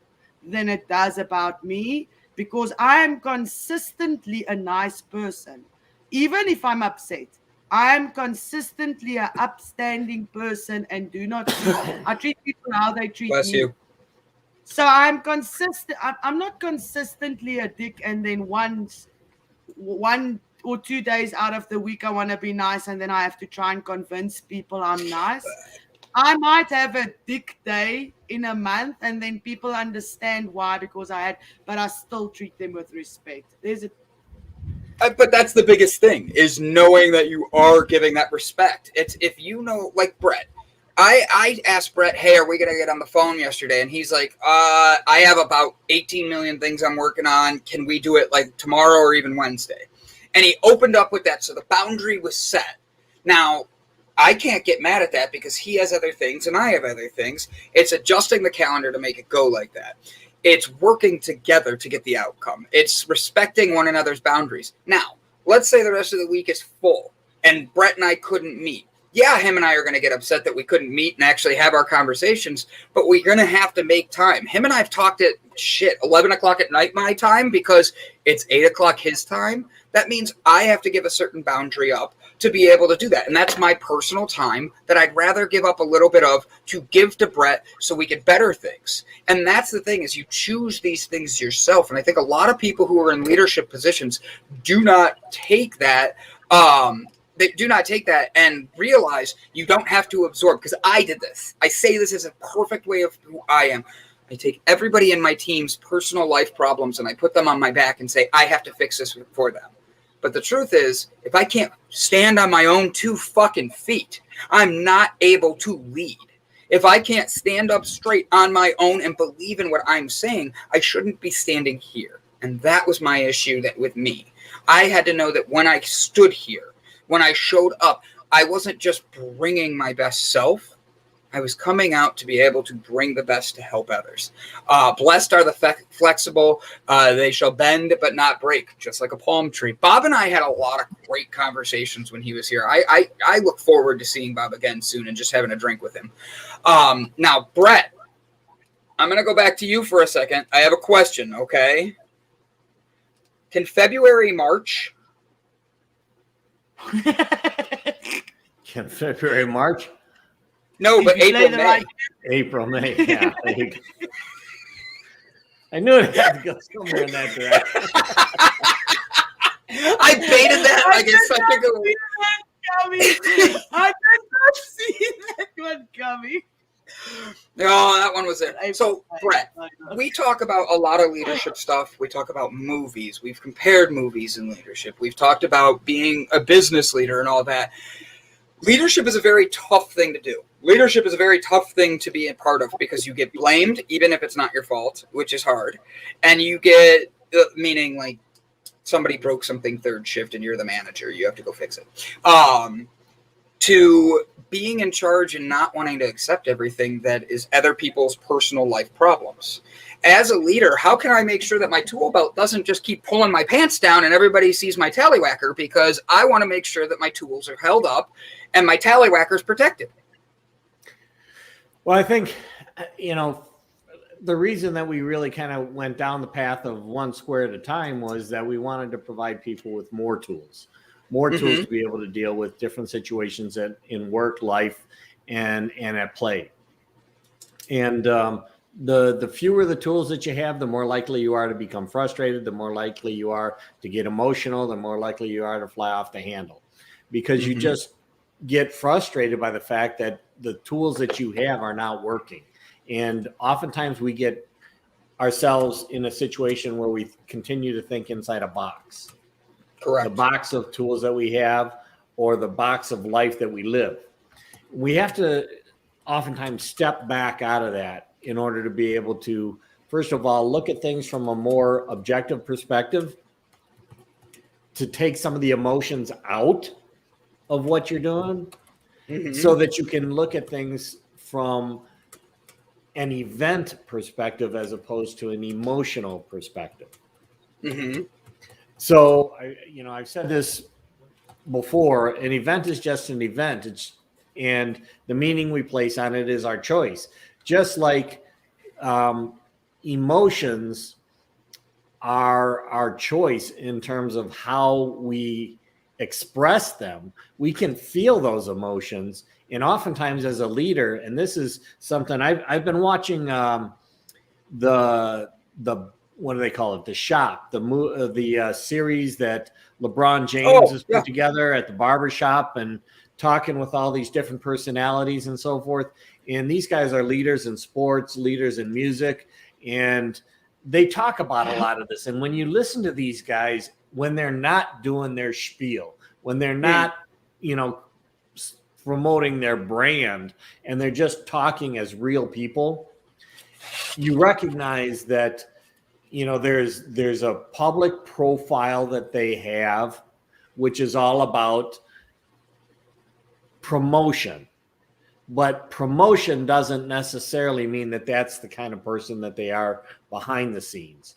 than it does about me, because I am consistently a nice person. Even if I'm upset, I am consistently an upstanding person and do not I treat people how they treat Bless me. you. So I'm consistent. I'm not consistently a dick, and then one or 2 days out of the week I want to be nice, and then I have to try and convince people I'm nice. I might have a dick day in a month, and then people understand why, because but I still treat them with respect. But that's the biggest thing, is knowing that you are giving that respect. It's if you know, like Brett. I asked Brett, hey, are we going to get on the phone yesterday? And he's like, I have about 18 million things I'm working on. Can we do it like tomorrow or even Wednesday? And he opened up with that. So the boundary was set. Now, I can't get mad at that because he has other things and I have other things. It's adjusting the calendar to make it go like that. It's working together to get the outcome. It's respecting one another's boundaries. Now, let's say the rest of the week is full and Brett and I couldn't meet. Yeah, him and I are going to get upset that we couldn't meet and actually have our conversations, but we're going to have to make time. Him and I have talked at 11 o'clock at night my time because it's 8 o'clock his time. That means I have to give a certain boundary up to be able to do that. And that's my personal time that I'd rather give up a little bit of to give to Brett so we can better things. And that's the thing, is you choose these things yourself. And I think a lot of people who are in leadership positions do not take that they do not take that and realize you don't have to absorb, because I did this. I say this as a perfect way of who I am. I take everybody in my team's personal life problems and I put them on my back and say, I have to fix this for them. But the truth is, if I can't stand on my own 2 fucking feet, I'm not able to lead. If I can't stand up straight on my own and believe in what I'm saying, I shouldn't be standing here. And that was my issue with me. I had to know that when I stood here, when I showed up, I wasn't just bringing my best self. I was coming out to be able to bring the best to help others. Blessed are the flexible. They shall bend but not break, just like a palm tree. Bob and I had a lot of great conversations when he was here. I look forward to seeing Bob again soon and just having a drink with him. Now, Brett, I'm going to go back to you for a second. I have a question, okay? Can February, March? Can February, March? No, but April, May. Right. April, May. Yeah. I knew it had to go somewhere in that direction. I baited that like it's such a good one. I did not see that one coming. No, that one was there. So, Brett, we talk about a lot of leadership stuff. We talk about movies. We've compared movies and leadership. We've talked about being a business leader and all that. Leadership is a very tough thing to do. Leadership is a very tough thing to be a part of because you get blamed, even if it's not your fault, which is hard. And you get, meaning like somebody broke something third shift and you're the manager. You have to go fix it. To being in charge and not wanting to accept everything that is other people's personal life problems. As a leader, how can I make sure that my tool belt doesn't just keep pulling my pants down and everybody sees my tallywhacker? Because I want to make sure that my tools are held up and my tallywhacker is protected. Well, I think, the reason that we really kind of went down the path of one square at a time was that we wanted to provide people with more tools tools to be able to deal with different situations in work, life, and at play. And the fewer the tools that you have, the more likely you are to become frustrated, the more likely you are to get emotional, the more likely you are to fly off the handle. Because you just get frustrated by the fact that the tools that you have are not working. And oftentimes we get ourselves in a situation where we continue to think inside a box. Correct. The box of tools that we have or the box of life that we live. We have to oftentimes step back out of that in order to be able to, first of all, look at things from a more objective perspective, to take some of the emotions out of what you're doing, so that you can look at things from an event perspective as opposed to an emotional perspective. So, I've said this before, an event is just an event. And the meaning we place on it is our choice. Just like emotions are our choice in terms of how we express them. We can feel those emotions. And oftentimes as a leader, and this is something I've been watching the what do they call it? The Shop, the series that LeBron James has put together at the barbershop and talking with all these different personalities and so forth. And these guys are leaders in sports, leaders in music, and they talk about a lot of this. And when you listen to these guys, when they're not doing their spiel, when they're not, promoting their brand and they're just talking as real people, you recognize that there's a public profile that they have, which is all about promotion. But promotion doesn't necessarily mean that that's the kind of person that they are behind the scenes.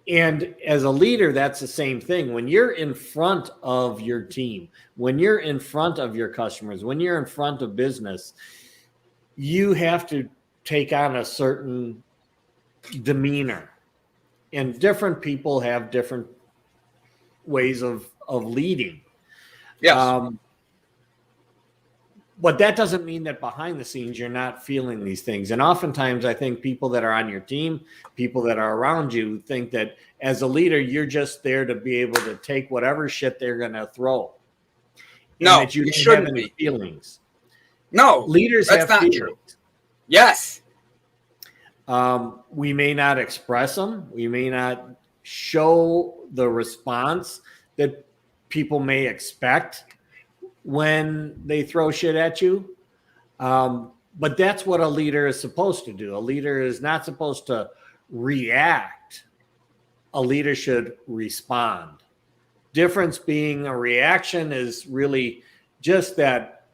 And as a leader, that's the same thing. When you're in front of your team, when you're in front of your customers, when you're in front of business, you have to take on a certain demeanor. And different people have different ways of leading. Yes. But that doesn't mean that behind the scenes you're not feeling these things. And oftentimes I think people that are on your team, people that are around you, think that as a leader, you're just there to be able to take whatever shit they're going to throw. No, that you shouldn't have any feelings. No, leaders that's have not feelings. True. Yes. We may not express them. We may not show the response that people may expect when they throw shit at you. But that's what a leader is supposed to do. A leader is not supposed to react. A leader should respond. Difference being a reaction is really just that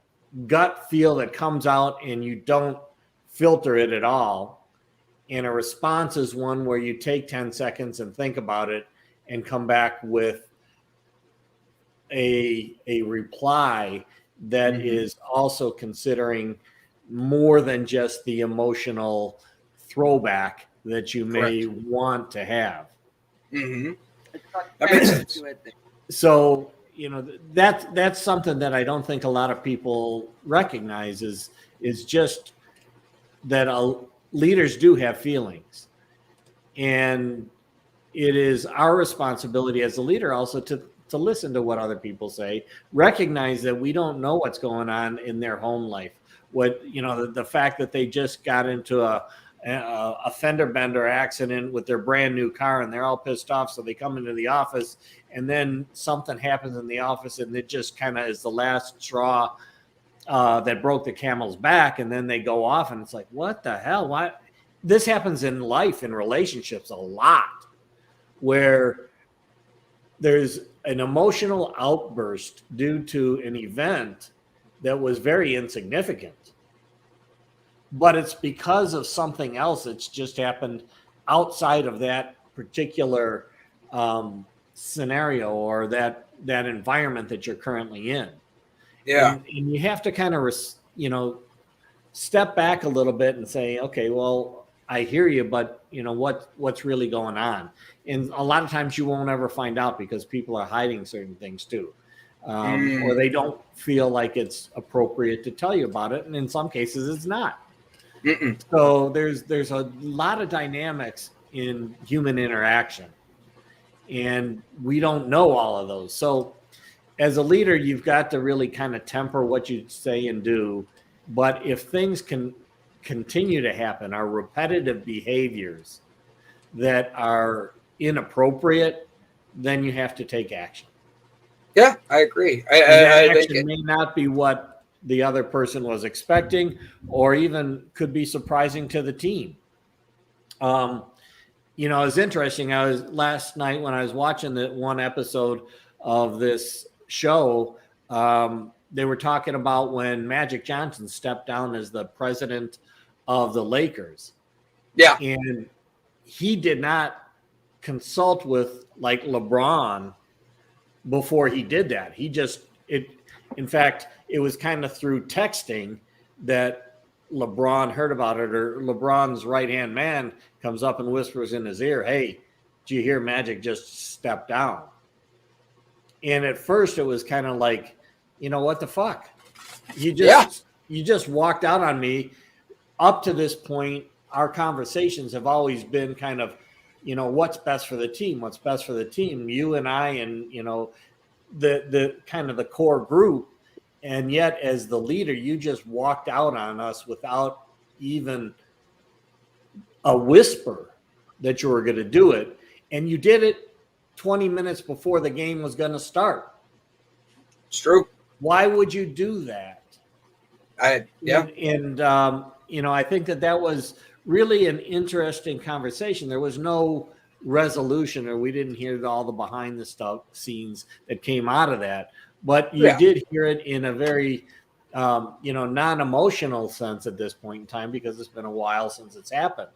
gut feel that comes out and you don't filter it at all. And a response is one where you take 10 seconds and think about it and come back with a reply that is also considering more than just the emotional throwback that you may want to have. That makes sense. So, that's something that I don't think a lot of people recognize is just that leaders do have feelings. And it is our responsibility as a leader also to listen to what other people say, recognize that we don't know what's going on in their home life. The fact that they just got into a fender bender accident with their brand new car and they're all pissed off. So they come into the office and then something happens in the office and it just kind of is the last straw that broke the camel's back. And then they go off and it's like, what the hell? Why? This happens in life, in relationships a lot, where there's an emotional outburst due to an event that was very insignificant. But it's because of something else that's just happened outside of that particular scenario or that environment that you're currently in. Yeah. And you have to kind of, step back a little bit and say, okay, well, I hear you, but what's really going on? And a lot of times you won't ever find out because people are hiding certain things too. Or they don't feel like it's appropriate to tell you about it. And in some cases it's not. So there's a lot of dynamics in human interaction and we don't know all of those. So as a leader, you've got to really kind of temper what you say and do. But if things can continue to happen, are repetitive behaviors that are inappropriate, then you have to take action. Yeah, I agree. That action may not be what the other person was expecting, or even could be surprising to the team. It's interesting. Last night when I was watching the one episode of this show, they were talking about when Magic Johnson stepped down as the president of the Lakers. Yeah. And he did not consult with like LeBron before he did that. In fact, it was kind of through texting that LeBron heard about it, or LeBron's right-hand man comes up and whispers in his ear, hey, did you hear Magic just stepped down? And at first it was kind of like, what the fuck? You just walked out on me. Up to this point, our conversations have always been kind of, what's best for the team, what's best for the team, you and I, and, the kind of the core group. And yet as the leader, you just walked out on us without even a whisper that you were going to do it. And you did it 20 minutes before the game was going to start. It's true. Why would you do that? I think that was really an interesting conversation. There was no resolution, or we didn't hear all the behind the scenes that came out of that. But you did hear it in a very, non-emotional sense at this point in time, because it's been a while since it's happened.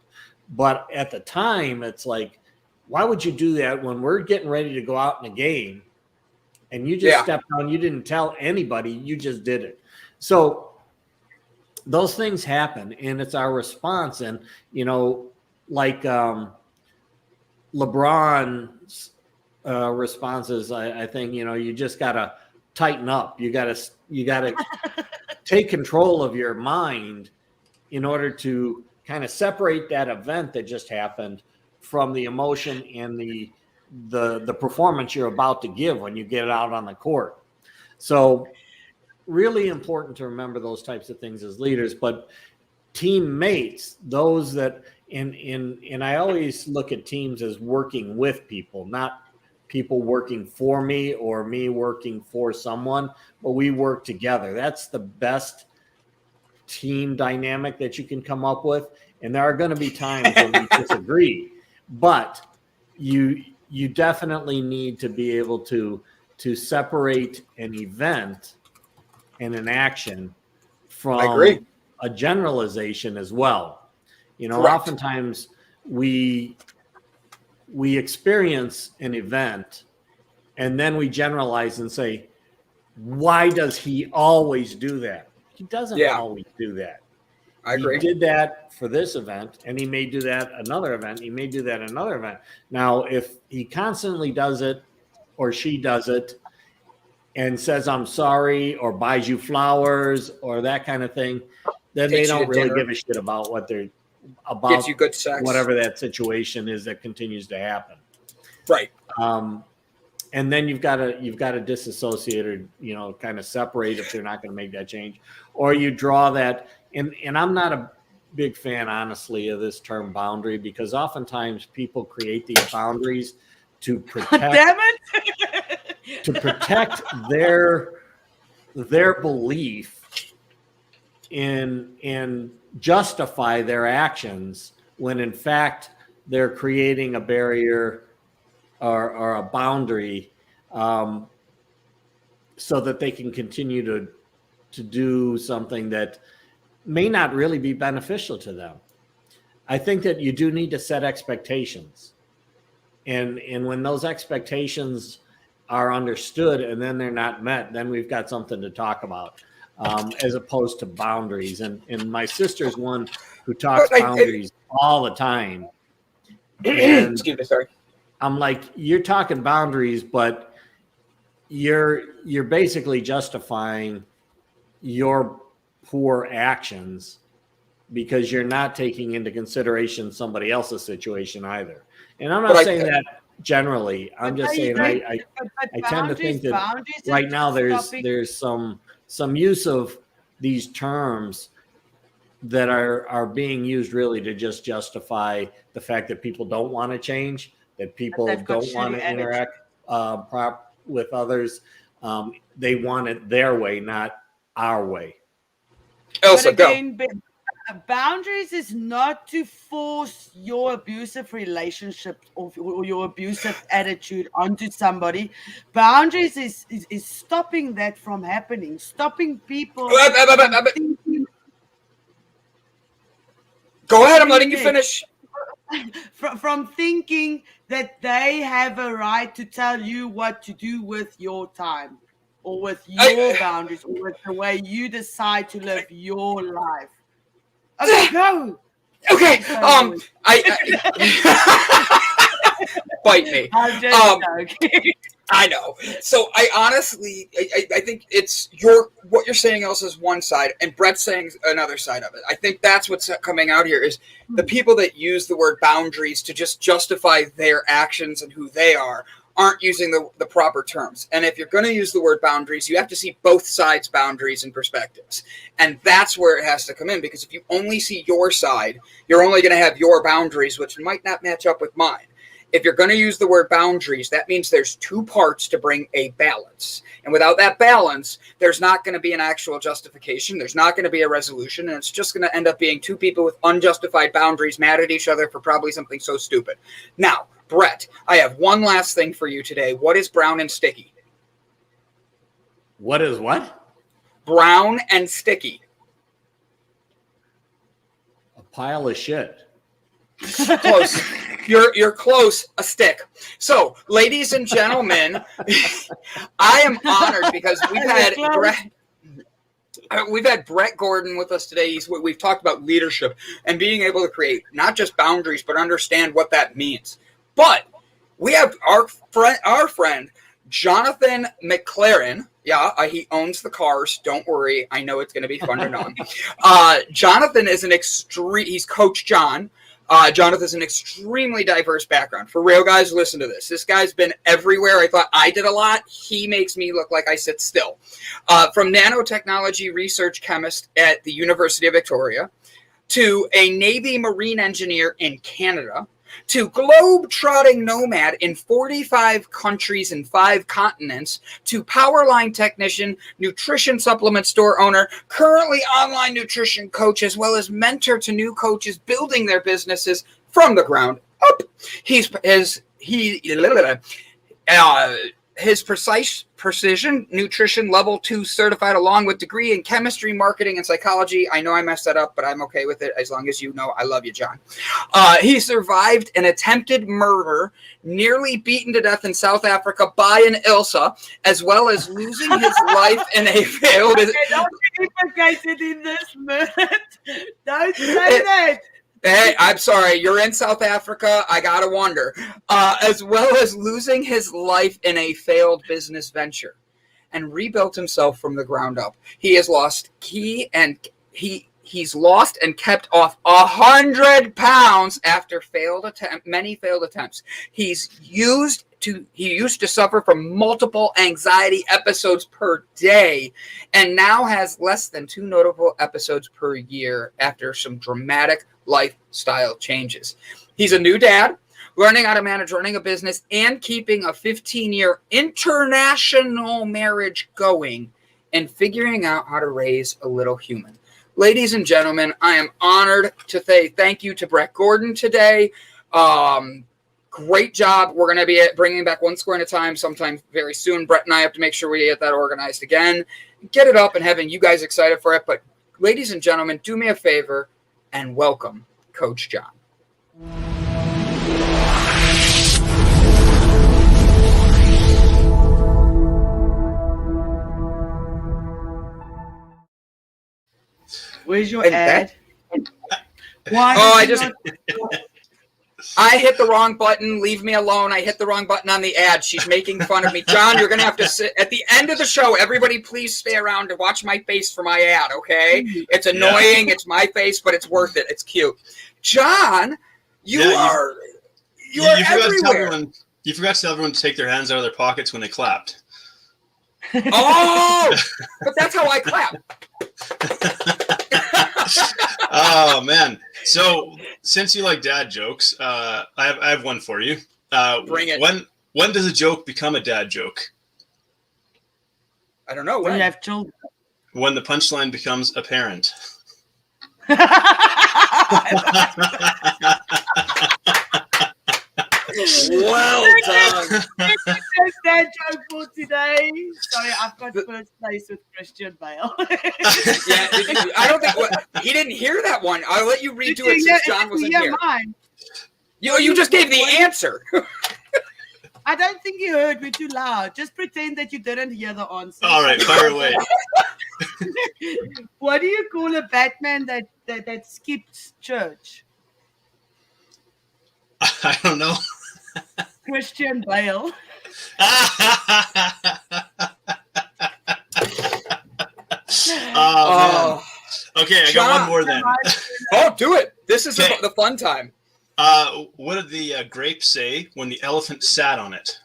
But at the time, it's like, why would you do that when we're getting ready to go out in a game and you just stepped on, you didn't tell anybody, you just did it. So those things happen, and it's our response. And, like LeBron's responses, I think, you just got to tighten up. You got to take control of your mind in order to kind of separate that event that just happened from the emotion and the performance you're about to give when you get out on the court. So really important to remember those types of things as leaders. But teammates, those that, And I always look at teams as working with people, not people working for me or me working for someone, but we work together. That's the best team dynamic that you can come up with. And there are going to be times when we disagree, but you definitely need to be able to separate an event and an action from a generalization as well. You know, Correct. Oftentimes we experience an event and then we generalize and say, why does he always do that? He doesn't always do that. I agree. He did that for this event, and he may do that another event. He may do that another event. Now, if he constantly does it or she does it and says, I'm sorry, or buys you flowers or that kind of thing, then they don't really give a shit about what they're about, gives you good sex, whatever that situation is that continues to happen. Right. And then you've got to disassociate or, you know, kind of separate if they're not going to make that change, or you draw that. And I'm not a big fan, honestly, of this term boundary, because oftentimes people create these boundaries to protect, damn it, to protect their belief in justify their actions, when in fact they're creating a barrier or a boundary so that they can continue to do something that may not really be beneficial to them. I think that you do need to set expectations. And when those expectations are understood and then they're not met, then we've got something to talk about, as opposed to boundaries. And my sister's one who talks boundaries all the time. And excuse me, sorry. I'm like, you're talking boundaries, but you're basically justifying your poor actions because you're not taking into consideration somebody else's situation either. And I'm not saying that generally. I'm just saying I tend to think that right now there's some use of these terms that are being used really to just justify the fact that people don't want to change, that people don't want to interact with others. They want it their way, not our way. Ilse, again, boundaries is not to force your abusive relationship or your abusive attitude onto somebody. Boundaries is stopping that from happening, stopping people Go ahead, I'm letting you finish. From thinking that they have a right to tell you what to do with your time or with your boundaries or with the way you decide to live your life. Okay, go. Okay, bite me. I'm just joking. I know. So I honestly, I think it's what you're saying else is one side, and Brett's saying another side of it. I think that's what's coming out here is the people that use the word boundaries to just justify their actions and who they aren't using the proper terms. And if you're going to use the word boundaries, you have to see both sides' boundaries and perspectives. And that's where it has to come in, because if you only see your side, you're only going to have your boundaries, which might not match up with mine. If you're going to use the word boundaries, that means there's two parts to bring a balance. And without that balance, there's not going to be an actual justification. There's not going to be a resolution. And it's just going to end up being two people with unjustified boundaries mad at each other for probably something so stupid. Now, Brett, I have one last thing for you today. What is brown and sticky? What is what? Brown and sticky. A pile of shit. Close. You're close. A stick. So, ladies and gentlemen, I am honored because we've had Brett Gordon with us today. We've talked about leadership and being able to create not just boundaries, but understand what that means. But we have our friend Jonathan McLernon. Yeah, he owns the cars. Don't worry. I know it's going to be fun to know him. Jonathan is he's Coach John. Jonathan's an extremely diverse background. For real, guys, listen to this. This guy's been everywhere. I thought I did a lot. He makes me look like I sit still. From nanotechnology research chemist at the University of Victoria, to a Navy Marine engineer in Canada, to globetrotting nomad in 45 countries and 5 continents, to powerline technician, nutrition supplement store owner, currently online nutrition coach, as well as mentor to new coaches building their businesses from the ground up. His precise precision nutrition level 2 certified, along with degree in chemistry, marketing, and psychology. I know I messed that up, but I'm okay with it as long as you know I love you, John. He survived an attempted murder, nearly beaten to death in South Africa by an Ilse, as well as losing his life in a failed. Okay, don't be implicated in this, man. Don't say that. Hey, I'm sorry. You're in South Africa. I gotta wonder. As well as losing his life in a failed business venture, and rebuilt himself from the ground up. He has lost he's lost and kept off 100 pounds after many failed attempts. He used to suffer from multiple anxiety episodes per day, and now has less than 2 notable episodes per year after some dramatic lifestyle changes. He's a new dad, learning how to manage running a business and keeping a 15-year international marriage going, and figuring out how to raise a little human. Ladies and gentlemen, I am honored to say thank you to Brett Gordon today. Great job. We're going to be bringing back One Square at a Time sometime very soon. Brett and I have to make sure we get that organized again, get it up, and having you guys excited for it. But ladies and gentlemen, do me a favor and welcome Coach John. Where's your ad? Why? I hit the wrong button. Leave me alone. I hit the wrong button on the ad. She's making fun of me. John, you're going to have to sit at the end of the show. Everybody, please stay around to watch my face for my ad, okay? It's annoying. Yeah. It's my face, but it's worth it. It's cute. John, you are everywhere. You forgot to tell everyone to take their hands out of their pockets when they clapped. Oh, but that's how I clap. Oh, man. So since you like dad jokes, I have one for you. Bring it. When does a joke become a dad joke? I don't know. When you have children. When the punchline becomes apparent. Well done. Dad joke for today. Sorry, I've got first place with Christian Bale. Yeah, I don't think he didn't hear that one. I'll let you redo it since John wasn't here. Mine. You just gave the answer. I don't think you heard me too loud. Just pretend that you didn't hear the answer. All right, fire away. What do you call a Batman that skips church? I don't know. Christian Bale. Oh, man. Okay, I got one more then. Oh, do it. This is the fun time. What did the grape say when the elephant sat on it?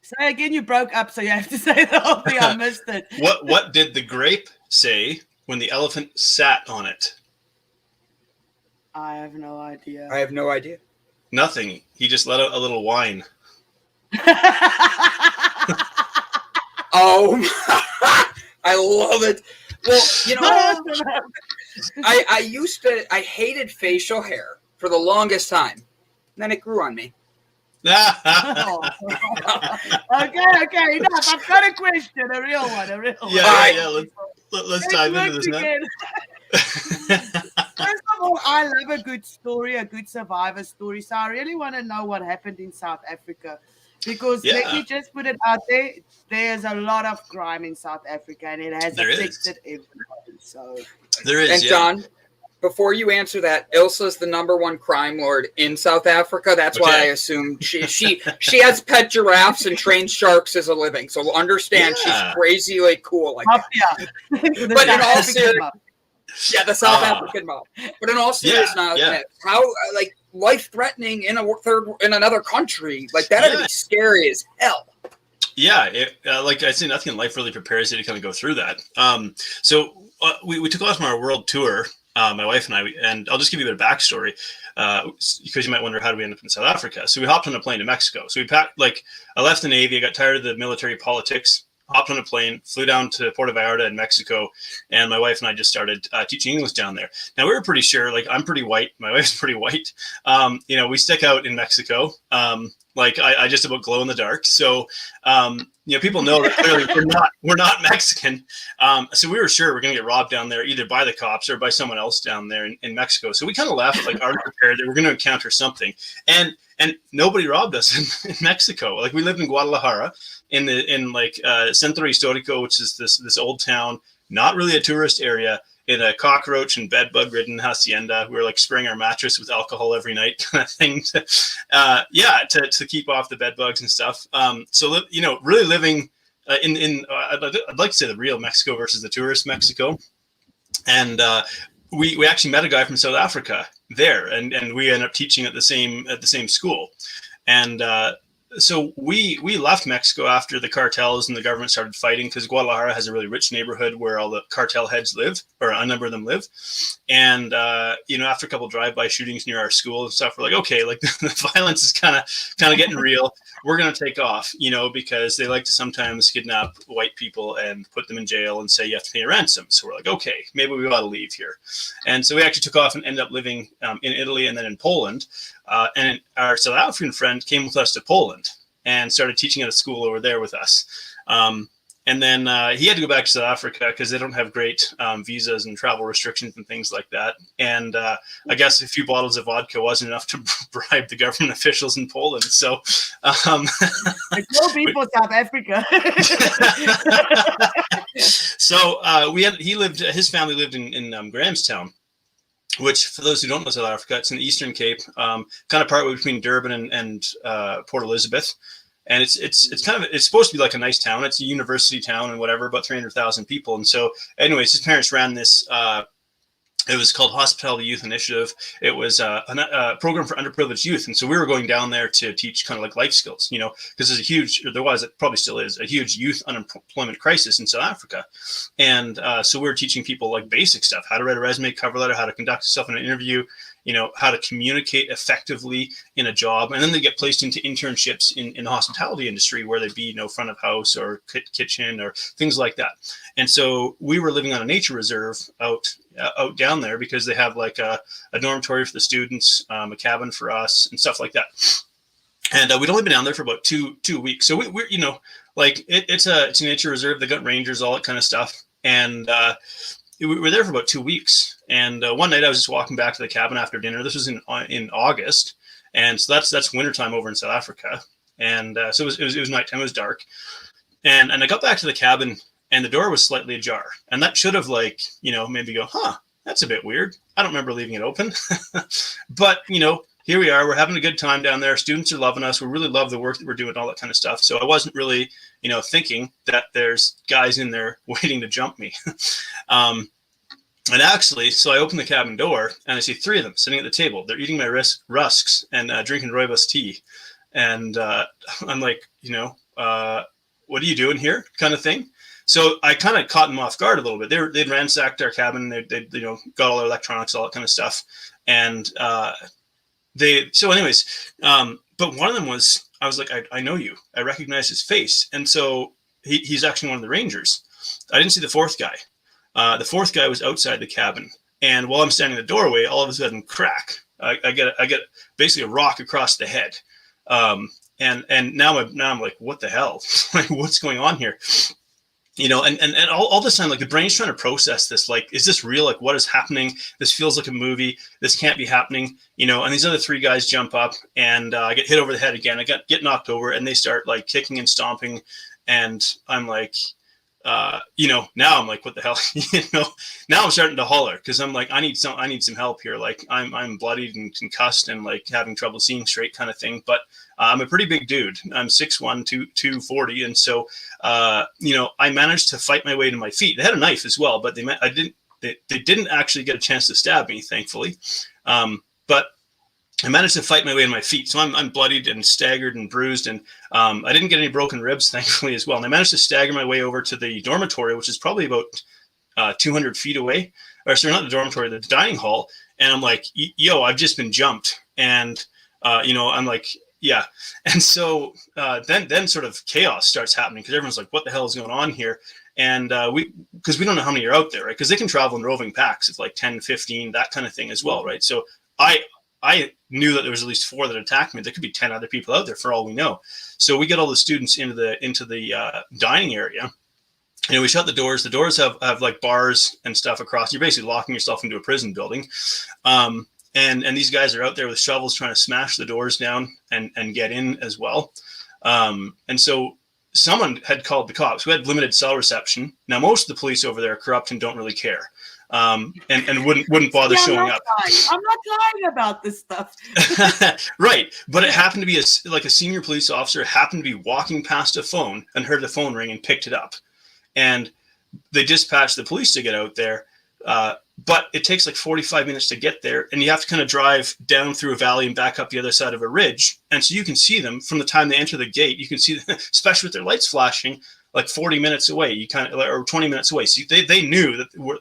Say again, you broke up, so you have to say the whole thing. I missed it. What did the grape say when the elephant sat on it? I have no idea. I have no idea. Nothing. He just let out a little whine. Oh, I love it. Well, you know, I hated facial hair for the longest time. And then it grew on me. Oh. Okay, enough. I've got a question, a real one. Yeah. Let's dive into this, man. First of all, I love a good story, a good survivor story. So I really want to know what happened in South Africa. Because let me just put it out there, there's a lot of crime in South Africa, and it has affected everyone. So there is. And John, before you answer that, Ilse's the #1 crime lord in South Africa. That's why I assume she has pet giraffes and trains sharks as a living. So understand she's crazily cool like that. But in all seriousness, the South African mob. But in all seriousness, how life-threatening in another country like that'd be scary as hell. Yeah, like I say, nothing in life really prepares you to kind of go through that. So we took off on our world tour my wife and I, and I'll just give you a bit of backstory because you might wonder how did we end up in South Africa. So we hopped on a plane to Mexico. So we packed, like, I left the Navy, I got tired of the military politics, hopped on a plane, flew down to Puerto Vallarta in Mexico, and my wife and I just started teaching English down there. Now, we were pretty sure, like, I'm pretty white, my wife's pretty white. We stick out in Mexico. Like, I just about glow in the dark. So, people know that clearly we're not Mexican. So we were sure we're going to get robbed down there, either by the cops or by someone else down there in Mexico. So we kind of left, like, already prepared that we're going to encounter something. And nobody robbed us in Mexico. Like, we lived in Guadalajara in Centro Histórico, which is this old town, not really a tourist area, in a cockroach and bed bug ridden hacienda. We were like spraying our mattress with alcohol every night, kind of thing, to keep off the bed bugs and stuff. So really living I'd like to say the real Mexico versus the tourist Mexico. And we actually met a guy from South Africa there, and we ended up teaching at the same school. And so we left Mexico after the cartels and the government started fighting, because Guadalajara has a really rich neighborhood where all the cartel heads live, or a number of them live. And after a couple drive-by shootings near our school and stuff, we're like, okay, like the violence is kind of getting real. We're going to take off, because they like to sometimes kidnap white people and put them in jail and say you have to pay a ransom. So we're like, okay, maybe we ought to leave here. And so we actually took off and ended up living in Italy and then in Poland. And our South African friend came with us to Poland and started teaching at a school over there with us. And then he had to go back to South Africa because they don't have great visas and travel restrictions and things like that. And I guess a few bottles of vodka wasn't enough to bribe the government officials in Poland. So there's no people South Africa. So his family lived in Grahamstown, which, for those who don't know South Africa, it's in the Eastern Cape, kind of partway between Durban and Port Elizabeth. And it's supposed to be like a nice town. It's a university town and whatever, about 300,000 people. And so anyways, his parents ran this, it was called Hospitality Youth Initiative. It was a program for underprivileged youth. And so we were going down there to teach kind of like life skills, because it probably still is, a huge youth unemployment crisis in South Africa. And so we were teaching people like basic stuff, how to write a resume, cover letter, how to conduct yourself in an interview, how to communicate effectively in a job. And then they get placed into internships in the hospitality industry, where they'd be, front of house or kitchen or things like that. And so we were living on a nature reserve out down there, because they have like a dormitory for the students, a cabin for us and stuff like that. And we'd only been down there for about two weeks. So we're it's a nature reserve. They got rangers, all that kind of stuff. And we were there for about 2 weeks. And one night I was just walking back to the cabin after dinner. This was in August. And so that's wintertime over in South Africa. And so it was nighttime, it was dark. And I got back to the cabin, and the door was slightly ajar. And that should have made me go, that's a bit weird. I don't remember leaving it open. But, here we are. We're having a good time down there. Students are loving us. We really love the work that we're doing, all that kind of stuff. So I wasn't really, thinking that there's guys in there waiting to jump me. And actually, so I open the cabin door, and I see 3 of them sitting at the table. They're eating my rusks and drinking rooibos tea. And I'm like, what are you doing here, kind of thing. So I kind of caught them off guard a little bit. They'd ransacked our cabin. They'd got all our electronics, all that kind of stuff. And but one of them was, I was like, I know you. I recognize his face. And so he's actually one of the rangers. I didn't see the 4th guy. The 4th guy was outside the cabin. And while I'm standing in the doorway, all of a sudden, crack. I get basically a rock across the head. And now I'm like, what the hell? Like, what's going on here? And all this time, like, the brain's trying to process this. Like, is this real? Like, what is happening? This feels like a movie. This can't be happening. And these other 3 guys jump up, and I get hit over the head again. I get knocked over, and they start like kicking and stomping. And I'm like, now I'm like, what the hell? Now I'm starting to holler, because I'm like, I need some help here. Like, I'm bloodied and concussed and like having trouble seeing straight, kind of thing. But I'm a pretty big dude. I'm 6'1", 240. And so, I managed to fight my way to my feet. They had a knife as well, but they didn't actually get a chance to stab me, thankfully. But I managed to fight my way to my feet. So I'm bloodied and staggered and bruised. And I didn't get any broken ribs, thankfully, as well. And I managed to stagger my way over to the dormitory, which is probably about 200 feet away. or sorry, not the dormitory, the dining hall. And I'm like, yo, I've just been jumped. And, I'm like, yeah. And so then sort of chaos starts happening because everyone's like, what the hell is going on here? And because we don't know how many are out there, right? Because they can travel in roving packs of like 10, 15, that kind of thing as well, right? So I knew that there was at least 4 that attacked me. There could be 10 other people out there for all we know. So we get all the students into the dining area. We shut the doors. The doors have like bars and stuff across. You're basically locking yourself into a prison building. And these guys are out there with shovels trying to smash the doors down and get in as well. And so someone had called the cops. We had limited cell reception. Now, most of the police over there are corrupt and don't really care. And wouldn't bother showing up. I'm not lying about this stuff. Right. But it happened to be a senior police officer happened to be walking past a phone and heard the phone ring and picked it up. And they dispatched the police to get out there. But it takes like 45 minutes to get there. And you have to kind of drive down through a valley and back up the other side of a ridge. And so you can see them from the time they enter the gate. You can see them, especially with their lights flashing, like 40 minutes away, or 20 minutes away. So they knew that we're,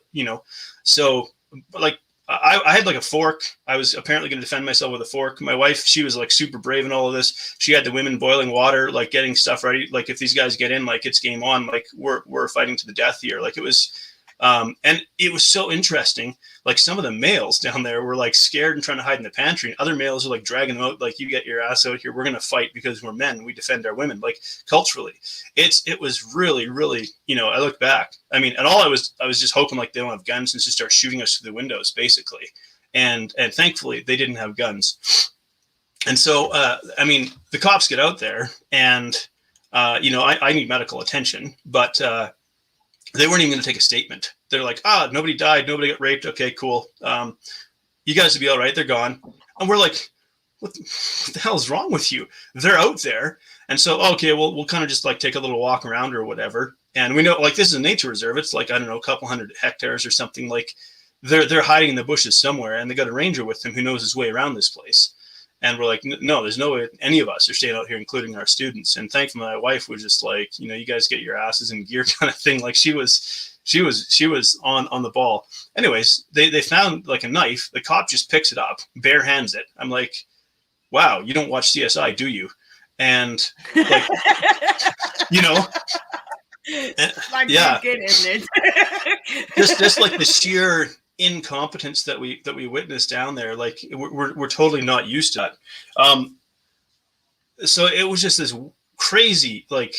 so like I had like a fork. I was apparently going to defend myself with a fork. My wife, she was like super brave in all of this. She had the women boiling water, like getting stuff ready. Like if these guys get in, like it's game on, like we're fighting to the death here. Like it was, and it was so interesting. Like some of the males down there were like scared and trying to hide in the pantry. And other males are like dragging them out. Like, you get your ass out here. We're going to fight because we're men. We defend our women. Like culturally, it was really, really, I look back. I mean, and I was just hoping like they don't have guns and just start shooting us through the windows basically. And thankfully they didn't have guns. And so, the cops get out there and, I need medical attention, but, they weren't even going to take a statement. They're like, nobody died. Nobody got raped. Okay, cool. You guys will be all right. They're gone. And we're like, what the hell is wrong with you? They're out there. And so, okay, we'll kind of just like take a little walk around or whatever. And we know like this is a nature reserve. It's like, I don't know, a couple hundred hectares or something. Like they're hiding in the bushes somewhere and they got a ranger with them who knows his way around this place. And we're like, no, there's no way any of us are staying out here, including our students. And thankfully, my wife was just like, you guys get your asses in gear kind of thing. Like she was on the ball. Anyways, they found like a knife. The cop just picks it up, bare hands it. I'm like, wow, you don't watch CSI, do you? And like, like yeah, get in it. just like the sheer incompetence that we witnessed down there, like we're totally not used to that. So it was just this crazy like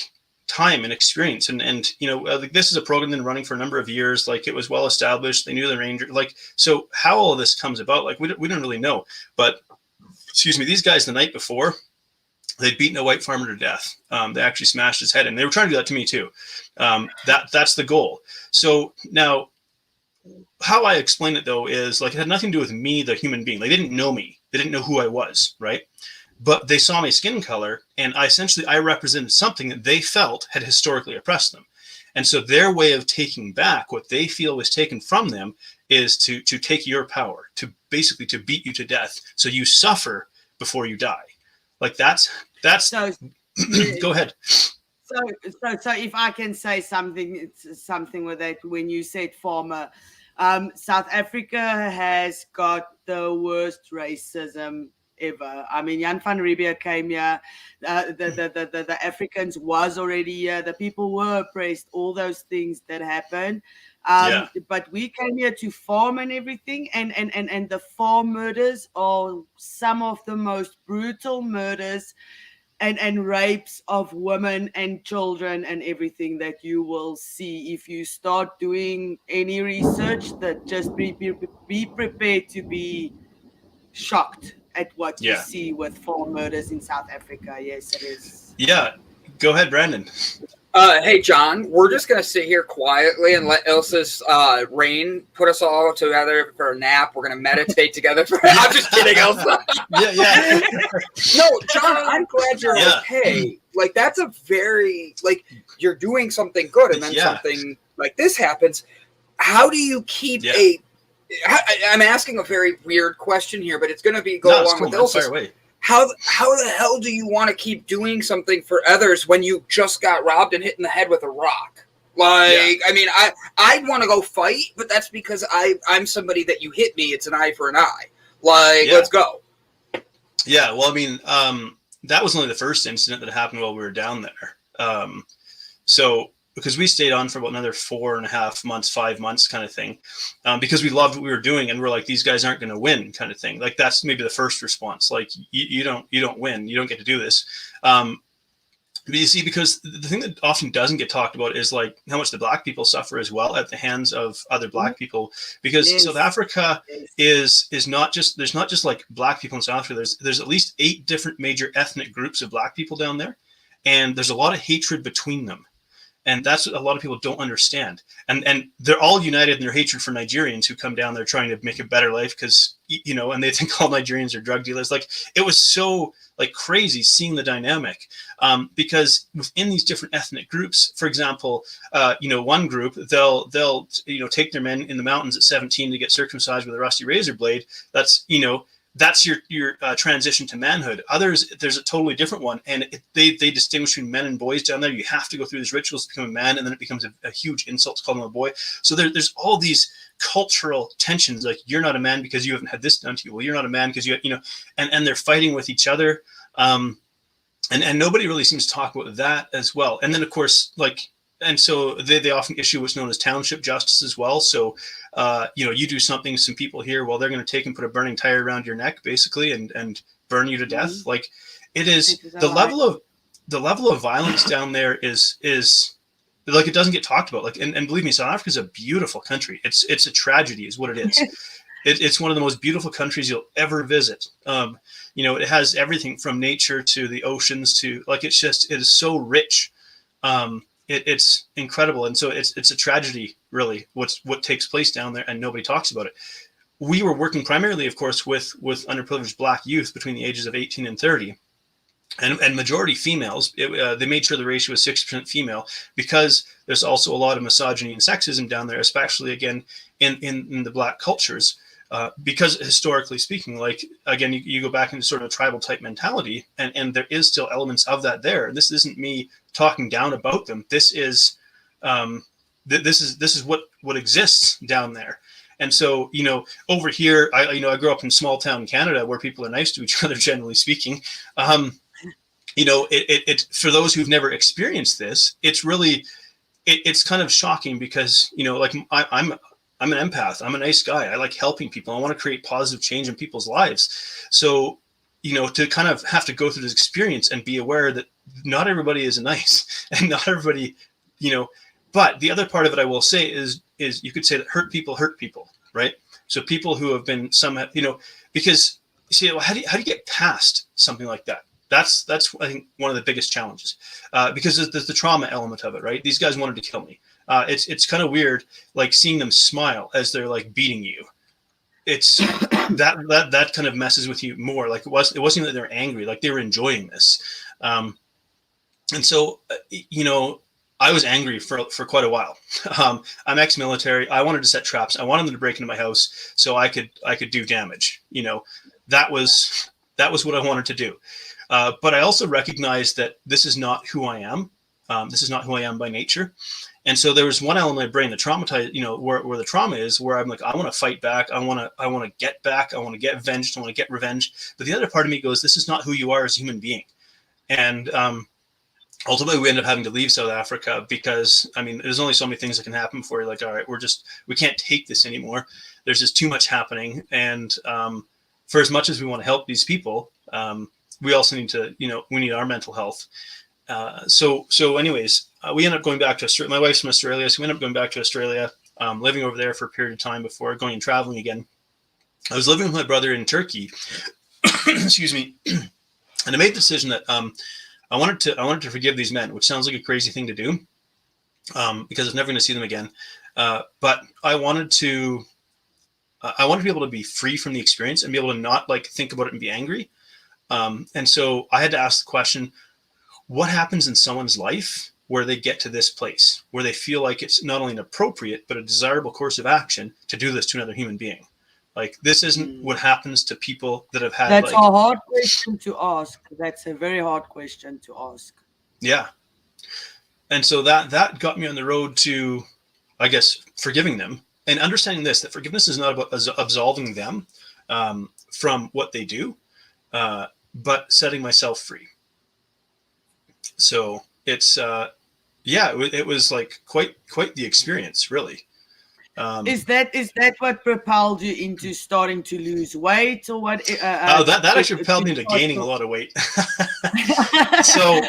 time and experience, and like this is a program been running for a number of years. Like it was well established. They knew the ranger. Like, so how all of this comes about, like we don't really know. But excuse me, these guys the night before, they'd beaten a white farmer to death. They actually smashed his head in. They were trying to do that to me too. That's the goal. So now, how I explain it though is like it had nothing to do with me, the human being. They didn't know me. They didn't know who I was, right? But they saw my skin color, and I represented something that they felt had historically oppressed them. And so their way of taking back what they feel was taken from them is to take your power, to basically to beat you to death, so you suffer before you die. Like that's. So, go ahead. So if I can say something, it's something with that. When you said farmer, South Africa has got the worst racism ever. I mean, Jan van Riebeeck came here. The Africans was already here. The people were oppressed. All those things that happened. But we came here to farm and everything. And the farm murders are some of the most brutal murders and rapes of women and children and everything that you will see if you start doing any research. That just be prepared to be shocked at what you see with farm murders in South Africa. Yes, it is. Yeah, go ahead, Brandon. Hey, John, we're just going to sit here quietly and let Ilse's rain put us all together for a nap. We're going to meditate together. I'm just kidding, Ilse. Yeah. No, John, I'm glad you're okay. Like, that's a very, like, you're doing something good, and then something like this happens. How do you keep I'm asking a very weird question here, but it's going to go along with Ilse's. How the hell do you want to keep doing something for others when you just got robbed and hit in the head with a rock? Like, I mean, I'd want to go fight, but that's because I'm somebody that you hit me, it's an eye for an eye. Like, let's go. Yeah, well, I mean, that was only the first incident that happened while we were down there. So because we stayed on for about another 4.5 months, 5 months kind of thing, because we loved what we were doing, and we're like, these guys aren't going to win kind of thing. Like, that's maybe the first response. Like, you don't win. You don't get to do this. But you see, because the thing that often doesn't get talked about is like how much the black people suffer as well at the hands of other black people. Because South Africa is not just, there's not just like black people in South Africa. There's at least 8 different major ethnic groups of black people down there, and there's a lot of hatred between them. And that's what a lot of people don't understand. And they're all united in their hatred for Nigerians who come down there trying to make a better life because, you know, and they think all Nigerians are drug dealers. Like, it was so like crazy seeing the dynamic because within these different ethnic groups, for example, you know, one group, they'll, you know, take their men in the mountains at 17 to get circumcised with a rusty razor blade. That's, you know, that's your transition to manhood. Others, there's a totally different one, and they distinguish between men and boys down there. You have to go through these rituals to become a man, and then it becomes a huge insult to call them a boy. So there's all these cultural tensions, like, you're not a man because you haven't had this done to you. Well, you're not a man because you know, and they're fighting with each other, and nobody really seems to talk about that as well. And then of course, like, and so they often issue what's known as township justice as well. So, you know, you do something, some people here, well, they're going to take and put a burning tire around your neck, basically, and burn you to death. Like, it is the level of violence down there is like, it doesn't get talked about. Like, and believe me, South Africa is a beautiful country. It's a tragedy, is what it is. It's one of the most beautiful countries you'll ever visit. You know, it has everything from nature to the oceans to, like, it is so rich. It's incredible, and so it's a tragedy, really, what takes place down there, and nobody talks about it. We were working primarily, of course, with underprivileged black youth between the ages of 18 and 30, and majority females. They made sure the ratio was 60% female, because there's also a lot of misogyny and sexism down there, especially again in the black cultures. Because historically speaking, like, again, you go back into sort of a tribal type mentality, and there is still elements of that there. This isn't me talking down about them. This is this is what exists down there. And so, you know, over here, I grew up in small town Canada where people are nice to each other, generally speaking. You know, it for those who've never experienced this, it's really it's kind of shocking, because, you know, like, I'm an empath. I'm a nice guy. I like helping people. I want to create positive change in people's lives. So, you know, to kind of have to go through this experience and be aware that not everybody is nice, and not everybody, you know, but the other part of it, I will say, is you could say that hurt people, right? So people who have been somehow, you know, because you see, well, how do you get past something like that? That's I think one of the biggest challenges, because there's the trauma element of it, right? These guys wanted to kill me. It's kind of weird, like, seeing them smile as they're like beating you. It's that kind of messes with you more. Like, it wasn't that they're angry, like they were enjoying this. And so, you know, I was angry for quite a while. I'm ex-military. I wanted to set traps. I wanted them to break into my house so I could do damage. You know, that was what I wanted to do. But I also recognized that this is not who I am. This is not who I am by nature. And so there was one element of my brain, the traumatized, you know, where the trauma is, where I'm like, I want to fight back. I want to get back. I want to get vengeance. I want to get revenge. But the other part of me goes, this is not who you are as a human being. And ultimately, we ended up having to leave South Africa because, I mean, there's only so many things that can happen before you're like, all right, we can't take this anymore. There's just too much happening. And for as much as we want to help these people, we also need to, you know, we need our mental health. So anyways, we ended up going back to Australia. My wife's from Australia, so we ended up going back to Australia, living over there for a period of time before going and traveling again. I was living with my brother in Turkey, excuse me, and I made the decision that I wanted to forgive these men, which sounds like a crazy thing to do, because I'm never going to see them again. But I wanted to be able to be free from the experience and be able to not like think about it and be angry. And so I had to ask the question, what happens in someone's life where they get to this place where they feel like it's not only an appropriate, but a desirable course of action to do this to another human being? Like, this isn't what happens to people that have had. That's a hard question to ask. That's a very hard question to ask. Yeah. And so that got me on the road to, I guess, forgiving them and understanding this, that forgiveness is not about absolving them from what they do, but setting myself free. So it's, it was like quite the experience, really. Is that what propelled you into starting to lose weight, or what? That actually propelled me into gaining a lot of weight. So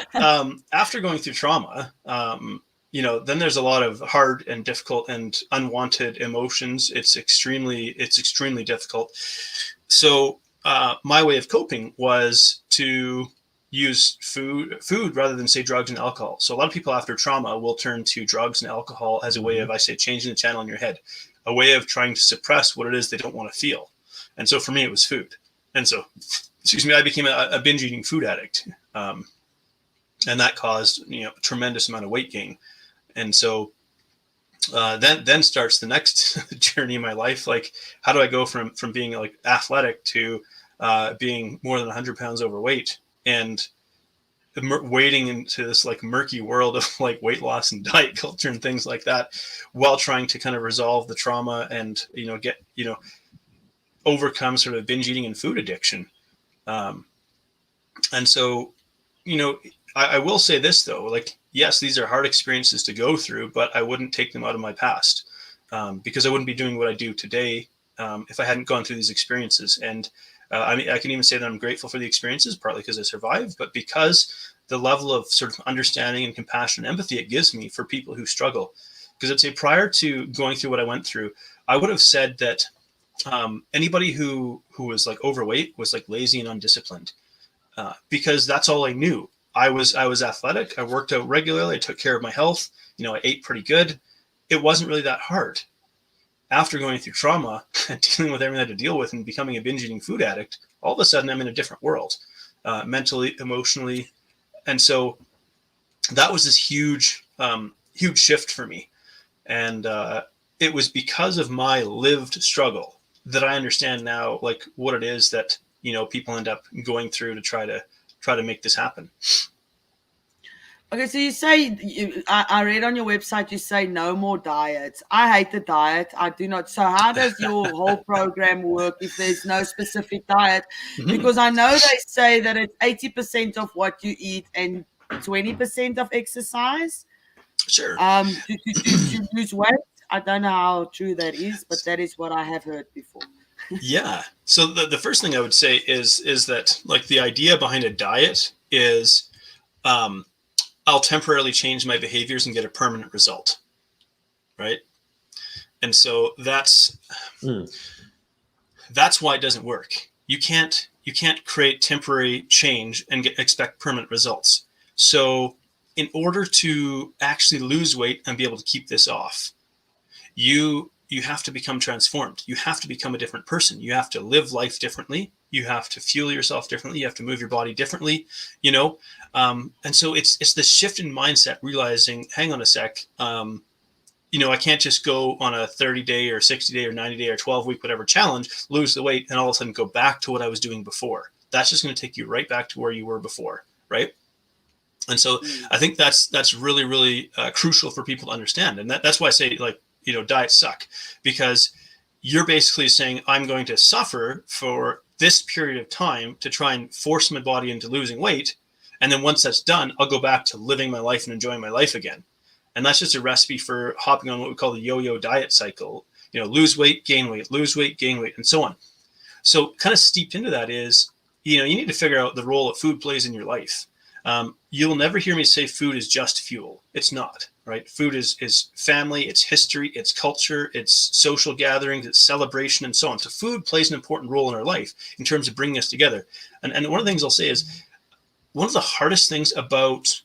after going through trauma, then there's a lot of hard and difficult and unwanted emotions. It's extremely difficult. So my way of coping was to use food rather than, say, drugs and alcohol. So a lot of people after trauma will turn to drugs and alcohol as a way of, I say, changing the channel in your head, a way of trying to suppress what it is they don't want to feel. And so for me, it was food. And so, I became a binge eating food addict. And that caused, a tremendous amount of weight gain. And so then starts the next journey in my life. Like, how do I go from being like athletic to being more than 100 pounds overweight and wading into this like murky world of like weight loss and diet culture and things like that, while trying to kind of resolve the trauma and, overcome sort of binge eating and food addiction. And so, I will say this though, like, yes, these are hard experiences to go through, but I wouldn't take them out of my past, because I wouldn't be doing what I do today if I hadn't gone through these experiences. And I can even say that I'm grateful for the experiences, partly because I survived, but because the level of sort of understanding and compassion and empathy it gives me for people who struggle. Because I'd say prior to going through what I went through, I would have said that anybody who was like overweight was like lazy and undisciplined, because that's all I knew. I was athletic. I worked out regularly. I took care of my health. I ate pretty good. It wasn't really that hard. After going through trauma and dealing with everything I had to deal with and becoming a binge eating food addict, all of a sudden I'm in a different world, mentally, emotionally. And so that was this huge shift for me. And it was because of my lived struggle that I understand now, like, what it is that, people end up going through to try to make this happen. Okay, so you say, I read on your website, you say no more diets. I hate the diet. I do not. So how does your whole program work if there's no specific diet? Mm-hmm. Because I know they say that it's 80% of what you eat and 20% of exercise. Sure. To lose weight. I don't know how true that is, but that is what I have heard before. Yeah. So the first thing I would say is that, like, the idea behind a diet is I'll temporarily change my behaviors and get a permanent result. Right. And so that's why it doesn't work. You can't create temporary change and expect permanent results. So in order to actually lose weight and be able to keep this off, you have to become transformed. You have to become a different person. You have to live life differently. You have to fuel yourself differently. You have to move your body differently, and so it's the shift in mindset, realizing, hang on a sec, I can't just go on a 30-day or 60-day or 90-day or 12-week, whatever challenge, lose the weight, and all of a sudden go back to what I was doing before. That's just going to take you right back to where you were before, right? And so I think that's really, really crucial for people to understand. And that's why I say, like, diets suck, because you're basically saying, I'm going to suffer for this period of time to try and force my body into losing weight. And then once that's done, I'll go back to living my life and enjoying my life again. And that's just a recipe for hopping on what we call the yo-yo diet cycle, lose weight, gain weight, lose weight, gain weight, and so on. So kind of steeped into that is, you need to figure out the role that food plays in your life. You'll never hear me say food is just fuel. It's not, right? Food is family, it's history, it's culture, it's social gatherings, it's celebration, and so on. So food plays an important role in our life in terms of bringing us together. And one of the things I'll say is, one of the hardest things about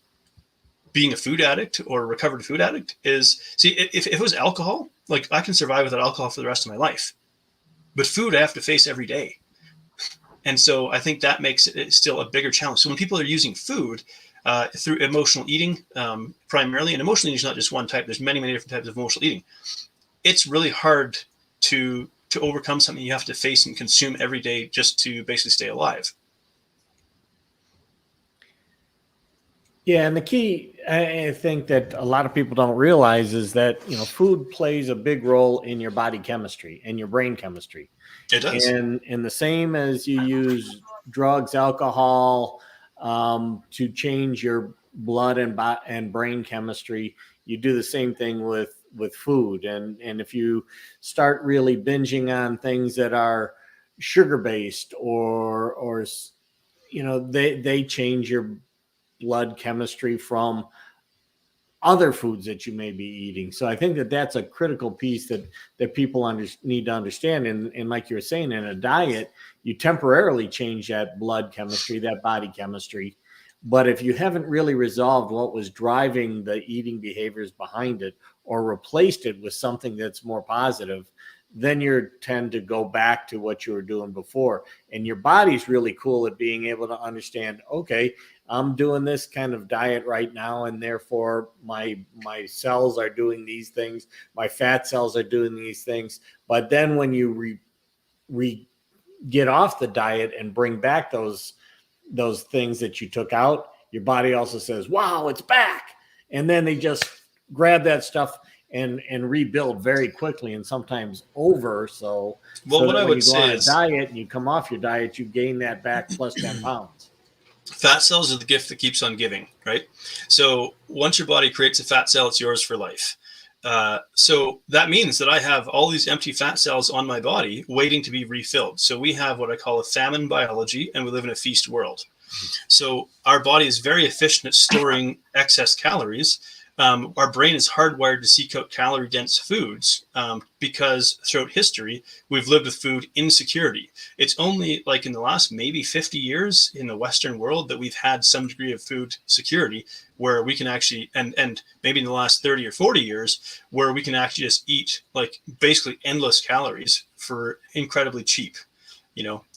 being a food addict or a recovered food addict is, see, if it was alcohol, like, I can survive without alcohol for the rest of my life. But food I have to face every day. And so I think that makes it still a bigger challenge. So when people are using food through emotional eating primarily, and emotional eating is not just one type, there's many, many different types of emotional eating. It's really hard to overcome something you have to face and consume every day just to basically stay alive. Yeah, and the key, I think that a lot of people don't realize is that, food plays a big role in your body chemistry and your brain chemistry. It does. And the same as you use drugs, alcohol, to change your blood and brain chemistry, you do the same thing with food. And if you start really binging on things that are sugar based or they change your blood chemistry from other foods that you may be eating. So I think that that's a critical piece that people need to understand. And like you were saying, in a diet, you temporarily change that blood chemistry, that body chemistry. But if you haven't really resolved what was driving the eating behaviors behind it or replaced it with something that's more positive, then you tend to go back to what you were doing before. And your body's really cool at being able to understand, okay, I'm doing this kind of diet right now, and therefore my cells are doing these things, my fat cells are doing these things. But then when you get off the diet and bring back those things that you took out, your body also says, wow, it's back. And then they just grab that stuff and rebuild very quickly, and sometimes over. So what I would say is, on a diet and you come off your diet, you gain that back plus 10 pounds. Fat cells are the gift that keeps on giving, right? So once your body creates a fat cell, it's yours for life. So that means that I have all these empty fat cells on my body waiting to be refilled. So we have what I call a famine biology, and we live in a feast world. So our body is very efficient at storing excess calories. Our brain is hardwired to seek out calorie-dense foods because throughout history, we've lived with food insecurity. It's only like in the last maybe 50 years in the Western world that we've had some degree of food security where we can actually, and maybe in the last 30 or 40 years, where we can actually just eat like basically endless calories for incredibly cheap.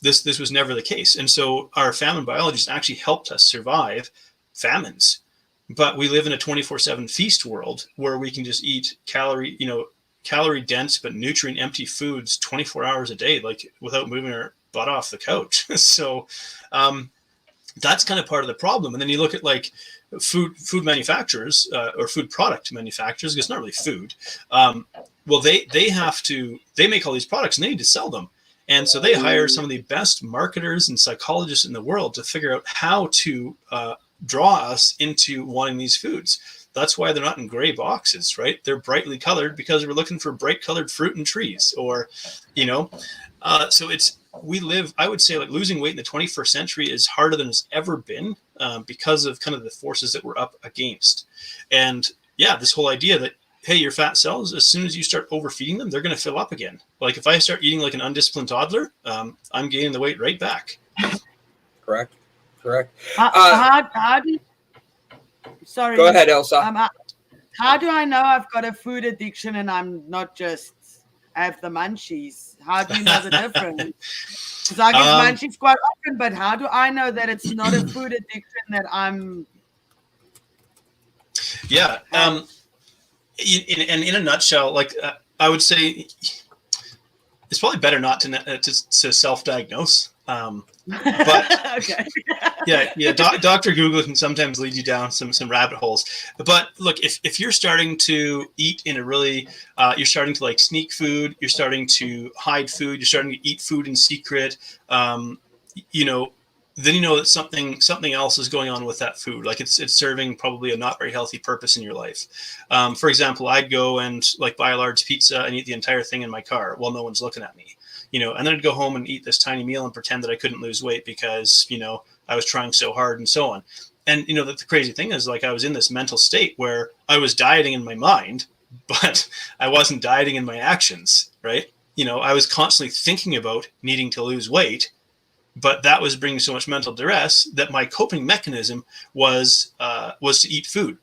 This was never the case. And so our famine biology has actually helped us survive famines. But we live in a 24/7 feast world where we can just eat calorie dense but nutrient empty foods 24 hours a day, like without moving our butt off the couch. So that's kind of part of the problem. And then you look at like food manufacturers or food product manufacturers, because it's not really food. Well, they make all these products and they need to sell them. And so they hire some of the best marketers and psychologists in the world to figure out how to draw us into wanting these foods. That's why they're not in gray boxes, right? They're brightly colored because we're looking for bright colored fruit and trees, or, so I would say like losing weight in the 21st century is harder than it's ever been because of kind of the forces that we're up against. And yeah, this whole idea that, hey, your fat cells, as soon as you start overfeeding them, they're going to fill up again. Like if I start eating like an undisciplined toddler, I'm gaining the weight right back. Correct. How do you, sorry. Go ahead, Elsa. How do I know I've got a food addiction and I'm not just have the munchies? How do you know the difference? Because I get munchies quite often, but how do I know that it's not a food addiction that I'm? Yeah. In a nutshell, like I would say, it's probably better not to self-diagnose. But okay. yeah. Dr. Google can sometimes lead you down some rabbit holes. But look, if you're starting to eat in a really, you're starting to like sneak food, you're starting to hide food, you're starting to eat food in secret, then you know that something else is going on with that food. Like it's serving probably a not very healthy purpose in your life. For example, I'd go and like buy a large pizza and eat the entire thing in my car while no one's looking at me. And then I'd go home and eat this tiny meal and pretend that I couldn't lose weight because, I was trying so hard and so on. And, the crazy thing is like I was in this mental state where I was dieting in my mind, but I wasn't dieting in my actions, right? I was constantly thinking about needing to lose weight, but that was bringing so much mental duress that my coping mechanism was to eat food.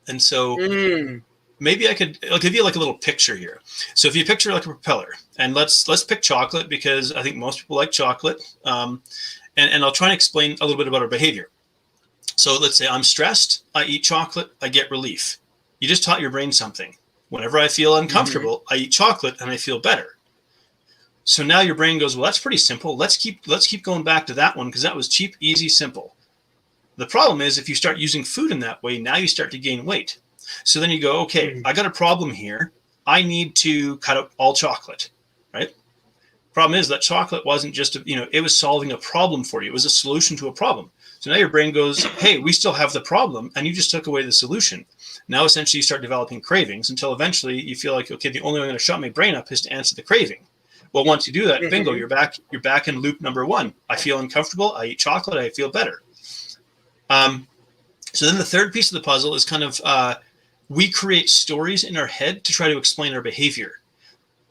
And so maybe I'll give you like a little picture here. So if you picture like a propeller, and let's pick chocolate because I think most people like chocolate. And I'll try and explain a little bit about our behavior. So let's say I'm stressed, I eat chocolate, I get relief. You just taught your brain something. Whenever I feel uncomfortable, I eat chocolate and I feel better. So now your brain goes, well, that's pretty simple. Let's keep going back to that one because that was cheap, easy, simple. The problem is if you start using food in that way, now you start to gain weight. So then you go, okay, I got a problem here. I need to cut out all chocolate, right? Problem is that chocolate wasn't just, it was solving a problem for you. It was a solution to a problem. So now your brain goes, hey, we still have the problem, and you just took away the solution. Now essentially you start developing cravings until eventually you feel like, okay, the only way I'm going to shut my brain up is to answer the craving. Well, once you do that, bingo, you're back in loop number one. I feel uncomfortable. I eat chocolate. I feel better. So then the third piece of the puzzle is kind of we create stories in our head to try to explain our behavior.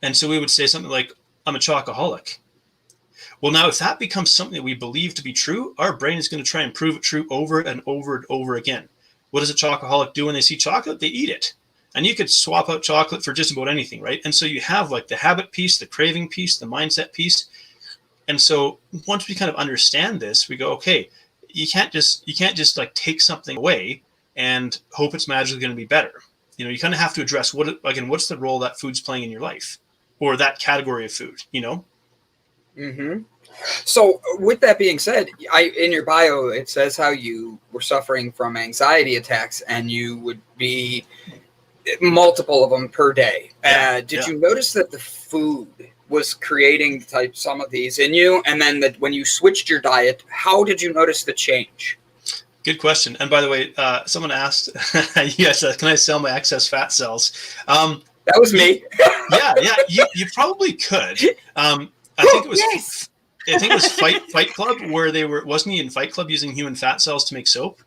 And so we would say something like, I'm a chocoholic. Well, now if that becomes something that we believe to be true, our brain is going to try and prove it true over and over and over again. What does a chocoholic do when they see chocolate? They eat it. And you could swap out chocolate for just about anything, right? And so you have like the habit piece, the craving piece, the mindset piece. And so once we kind of understand this, we go, okay, you can't just like take something away and hope it's magically going to be better. You kind of have to address what's the role that food's playing in your life, or that category of food, Mm-hmm. So with that being said, in your bio, it says how you were suffering from anxiety attacks and you would be multiple of them per day. Did you notice that the food was creating some of these in you? And then that when you switched your diet, how did you notice the change? Good question. And by the way, someone asked, yes, can I sell my excess fat cells? That was me. yeah, you probably could. I think it was. Yes. I think it was Fight Club where wasn't he in Fight Club using human fat cells to make soap?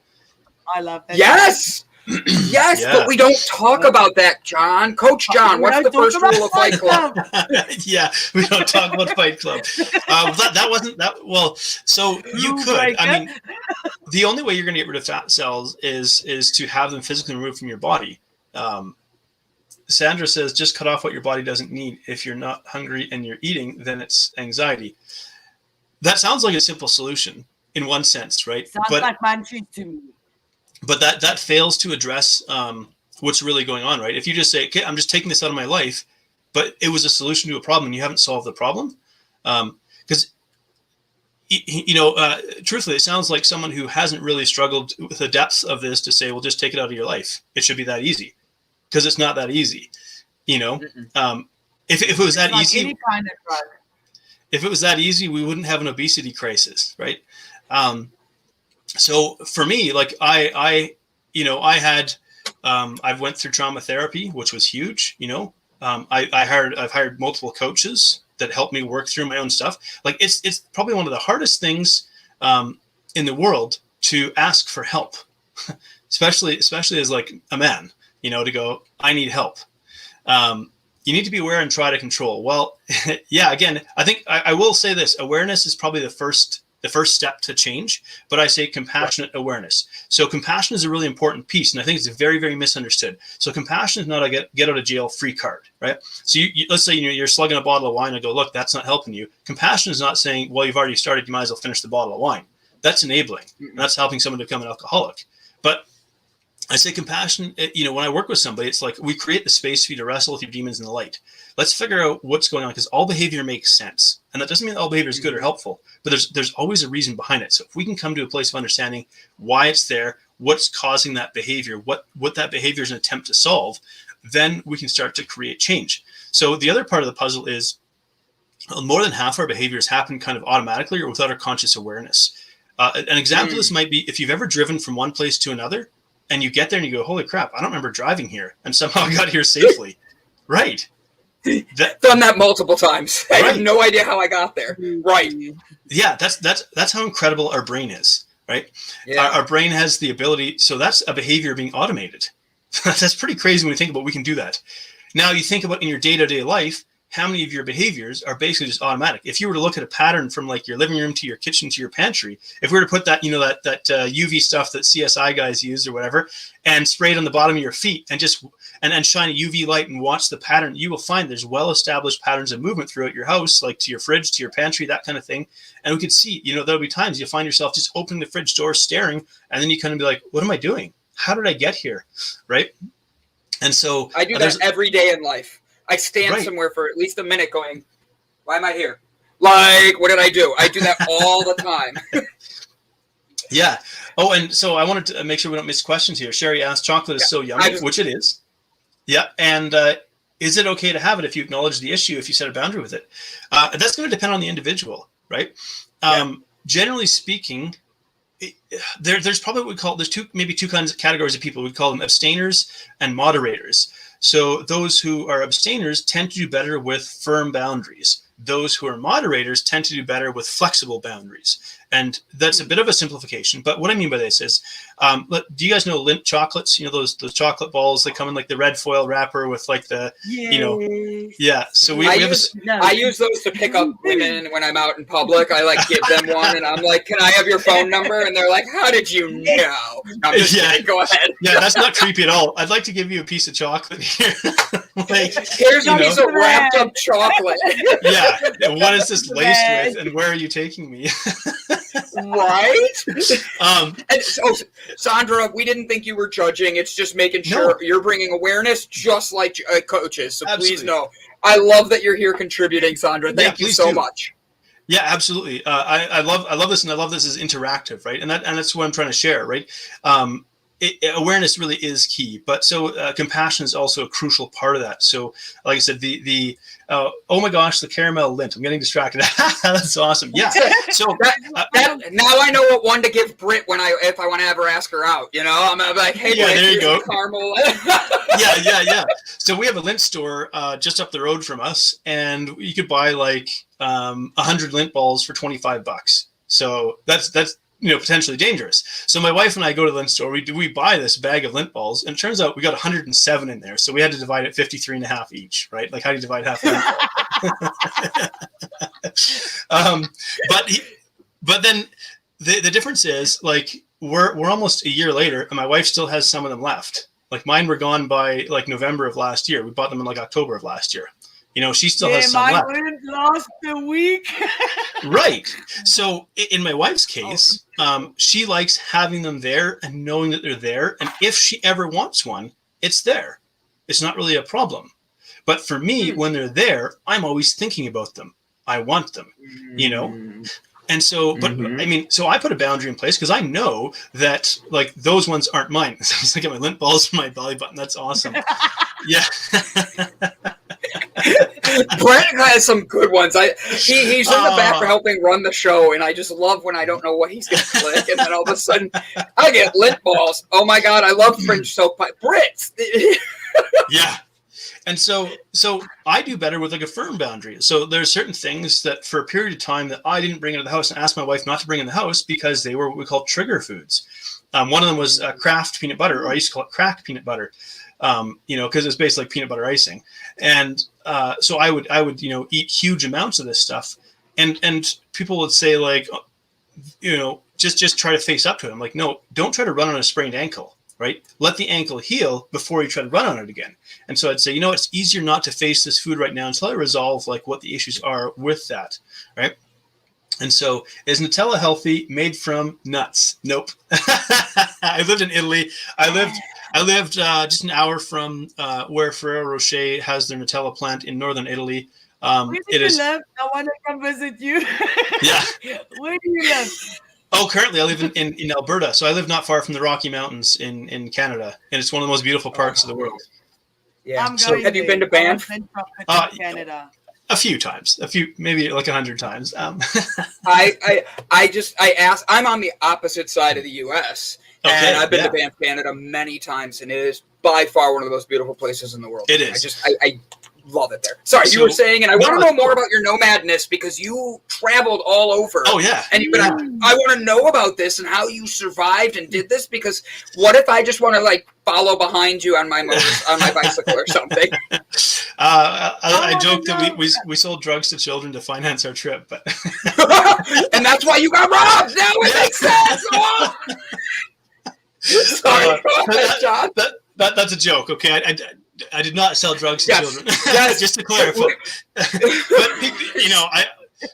I love that. Yes. Yes, yeah. But we don't talk about that, John. Coach John, what's the first rule of Fight Club? Yeah, we don't talk about Fight Club. That wasn't that. Well, so you could. I mean, the only way you're going to get rid of fat cells is to have them physically removed from your body. Sandra says, just cut off what your body doesn't need. If you're not hungry and you're eating, then it's anxiety. That sounds like a simple solution in one sense, right? Sounds like munchies to me. But that fails to address what's really going on, right? If you just say, okay, I'm just taking this out of my life, but it was a solution to a problem and you haven't solved the problem. Because, truthfully, it sounds like someone who hasn't really struggled with the depths of this to say, well, just take it out of your life. It should be that easy. Because it's not that easy, If it was that easy, any kind of drug. If it was that easy, we wouldn't have an obesity crisis, right? So for me, like I went through trauma therapy, which was huge. I've hired multiple coaches that helped me work through my own stuff. Like it's probably one of the hardest things in the world to ask for help, especially as like a man. To go, I need help. You need to be aware and try to control. Well, yeah, again, I think I will say this. Awareness is probably the first step to change, but I say compassionate awareness. So compassion is a really important piece, and I think it's very, very misunderstood. So compassion is not a get out of jail free card, right? So let's say you're slugging a bottle of wine and go, look, that's not helping you. Compassion is not saying, well, you've already started, you might as well finish the bottle of wine. That's enabling. And that's helping someone to become an alcoholic. But I say compassion, when I work with somebody, it's like we create the space for you to wrestle with your demons in the light. Let's figure out what's going on, because all behavior makes sense. And that doesn't mean that all behavior is good or helpful, but there's always a reason behind it. So if we can come to a place of understanding why it's there, what's causing that behavior, what that behavior is an attempt to solve, then we can start to create change. So the other part of the puzzle is more than half our behaviors happen kind of automatically or without our conscious awareness. An example of this might be if you've ever driven from one place to another, and you get there and you go, holy crap, I don't remember driving here. And somehow I got here safely. Right. Done that multiple times. I have no idea how I got there. Right. Yeah, that's how incredible our brain is, right? Yeah. Our brain has the ability. So that's a behavior being automated. That's pretty crazy when we think about we can do that. Now you think about in your day-to-day life, how many of your behaviors are basically just automatic? If you were to look at a pattern from like your living room to your kitchen to your pantry, if we were to put that, that UV stuff that CSI guys use or whatever, and spray it on the bottom of your feet and just and shine a UV light and watch the pattern, you will find there's well-established patterns of movement throughout your house, like to your fridge, to your pantry, that kind of thing. And we could see, there'll be times you'll find yourself just opening the fridge door, staring, and then you kind of be like, what am I doing? How did I get here? Right? And so I do that every day in life. I stand somewhere for at least a minute going, why am I here? Like, what did I do? I do that all the time. Yeah. Oh, and so I wanted to make sure we don't miss questions here. Sherry asked, chocolate is so yummy, which it is. Yeah. And is it okay to have it if you acknowledge the issue, if you set a boundary with it? That's going to depend on the individual, right? Generally speaking, there's probably what we call, there's maybe two kinds of categories of people. We call them abstainers and moderators. So those who are abstainers tend to do better with firm boundaries. Those who are moderators tend to do better with flexible boundaries. And that's a bit of a simplification. But what I mean by this is, do you guys know Lindt chocolates? You know, those chocolate balls that come in like the red foil wrapper with like the, you know, yeah. So I use those to pick up women when I'm out in public. I like give them one and I'm like, can I have your phone number? And they're like, how did you know? I'm just kidding. Go ahead. Yeah, that's not creepy at all. I'd like to give you a piece of chocolate here. Like, here's a piece of wrapped up chocolate. Yeah. What is this laced with and where are you taking me? Right? And so, Sandra, we didn't think you were judging. It's just making sure you're bringing awareness just like coaches. So please know. I love that you're here contributing, Sandra. Thank you so much. Yeah, absolutely. I love this, and I love this as interactive, right? And that's what I'm trying to share, right? Awareness really is key, but so compassion is also a crucial part of that. So, like I said, oh my gosh, the caramel Lindt. I'm getting distracted. That's awesome. Yeah. So now I know what one to give Britt if I want to ever ask her out. You know, I'm like, hey, Britt, there you go. Caramel. yeah. So we have a Lindt store just up the road from us, and you could buy like 100 Lindt balls for $25. So that's potentially dangerous. So my wife and I go to the Lindt store. We buy this bag of Lindt balls, and it turns out we got 107 in there. So we had to divide it 53.5 each, right? Like, how do you divide half a Lindt ball? But then the difference is, like, we're almost a year later, and my wife still has some of them left. Like, mine were gone by like November of last year. We bought them in like October of last year. You know, she still has some left. Mine wouldn't last a week. Right. So in my wife's case, she likes having them there and knowing that they're there. And if she ever wants one, it's there. It's not really a problem. But for me, when they're there, I'm always thinking about them. I want them, you know? And so, but I mean, so I put a boundary in place because I know that like those ones aren't mine. So I was looking at my Lindt balls for my belly button. That's awesome. Yeah. Brandon has some good ones. He's in the back for helping run the show, and I just love when I don't know what he's going to click, and then all of a sudden I get Lindt balls. Oh my God, I love French soap pie. Brits. Yeah. And so I do better with like a firm boundary. So there's certain things that for a period of time that I didn't bring into the house and asked my wife not to bring in the house because they were what we call trigger foods. One of them was Kraft peanut butter, or I used to call it cracked peanut butter. Because it's basically like peanut butter icing. And so I would eat huge amounts of this stuff. And people would say like, just try to face up to it. I'm like, no, don't try to run on a sprained ankle, right? Let the ankle heal before you try to run on it again. And so I'd say, it's easier not to face this food right now until I resolve like what the issues are with that, right? And so, is Nutella healthy? Made from nuts? Nope. I lived in Italy. I lived just an hour from where Ferrero Rocher has their Nutella plant in northern Italy. Where do you live? I want to come visit you. Yeah. Where do you live? Oh, currently I live in Alberta. So I live not far from the Rocky Mountains in Canada. And it's one of the most beautiful parts of the world. Yeah. Have you been to Banff? Canada. A few times, maybe like 100 times. I asked, I'm on the opposite side of the U.S. and I've been to Banff, Canada many times, and it is by far one of the most beautiful places in the world. It is. I love it there. Sorry, you were saying, and I want to know more about your nomadness because you traveled all over. Oh yeah. And I want to know about this and how you survived and did this, because what if I just want to like follow behind you on my bicycle or something? I joked that we sold drugs to children to finance our trip, but and that's why you got robbed. Now it makes sense. Oh! Sorry, John. That's a joke. Okay, I did not sell drugs to children. Yes. Just to clarify. But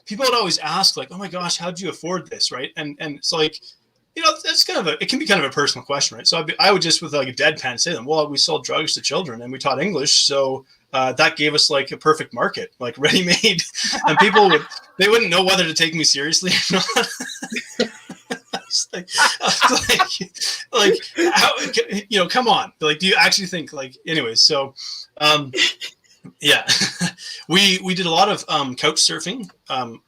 people would always ask, like, "Oh my gosh, how did you afford this?" Right? And it's like, that's it can be kind of a personal question, right? So I would just with like a deadpan say to them, "Well, we sold drugs to children and we taught English, so that gave us like a perfect market, like ready-made." And people wouldn't know whether to take me seriously or not. like how, come on, like, do you actually think, like, anyways? So, yeah, we did a lot of couch surfing. Couch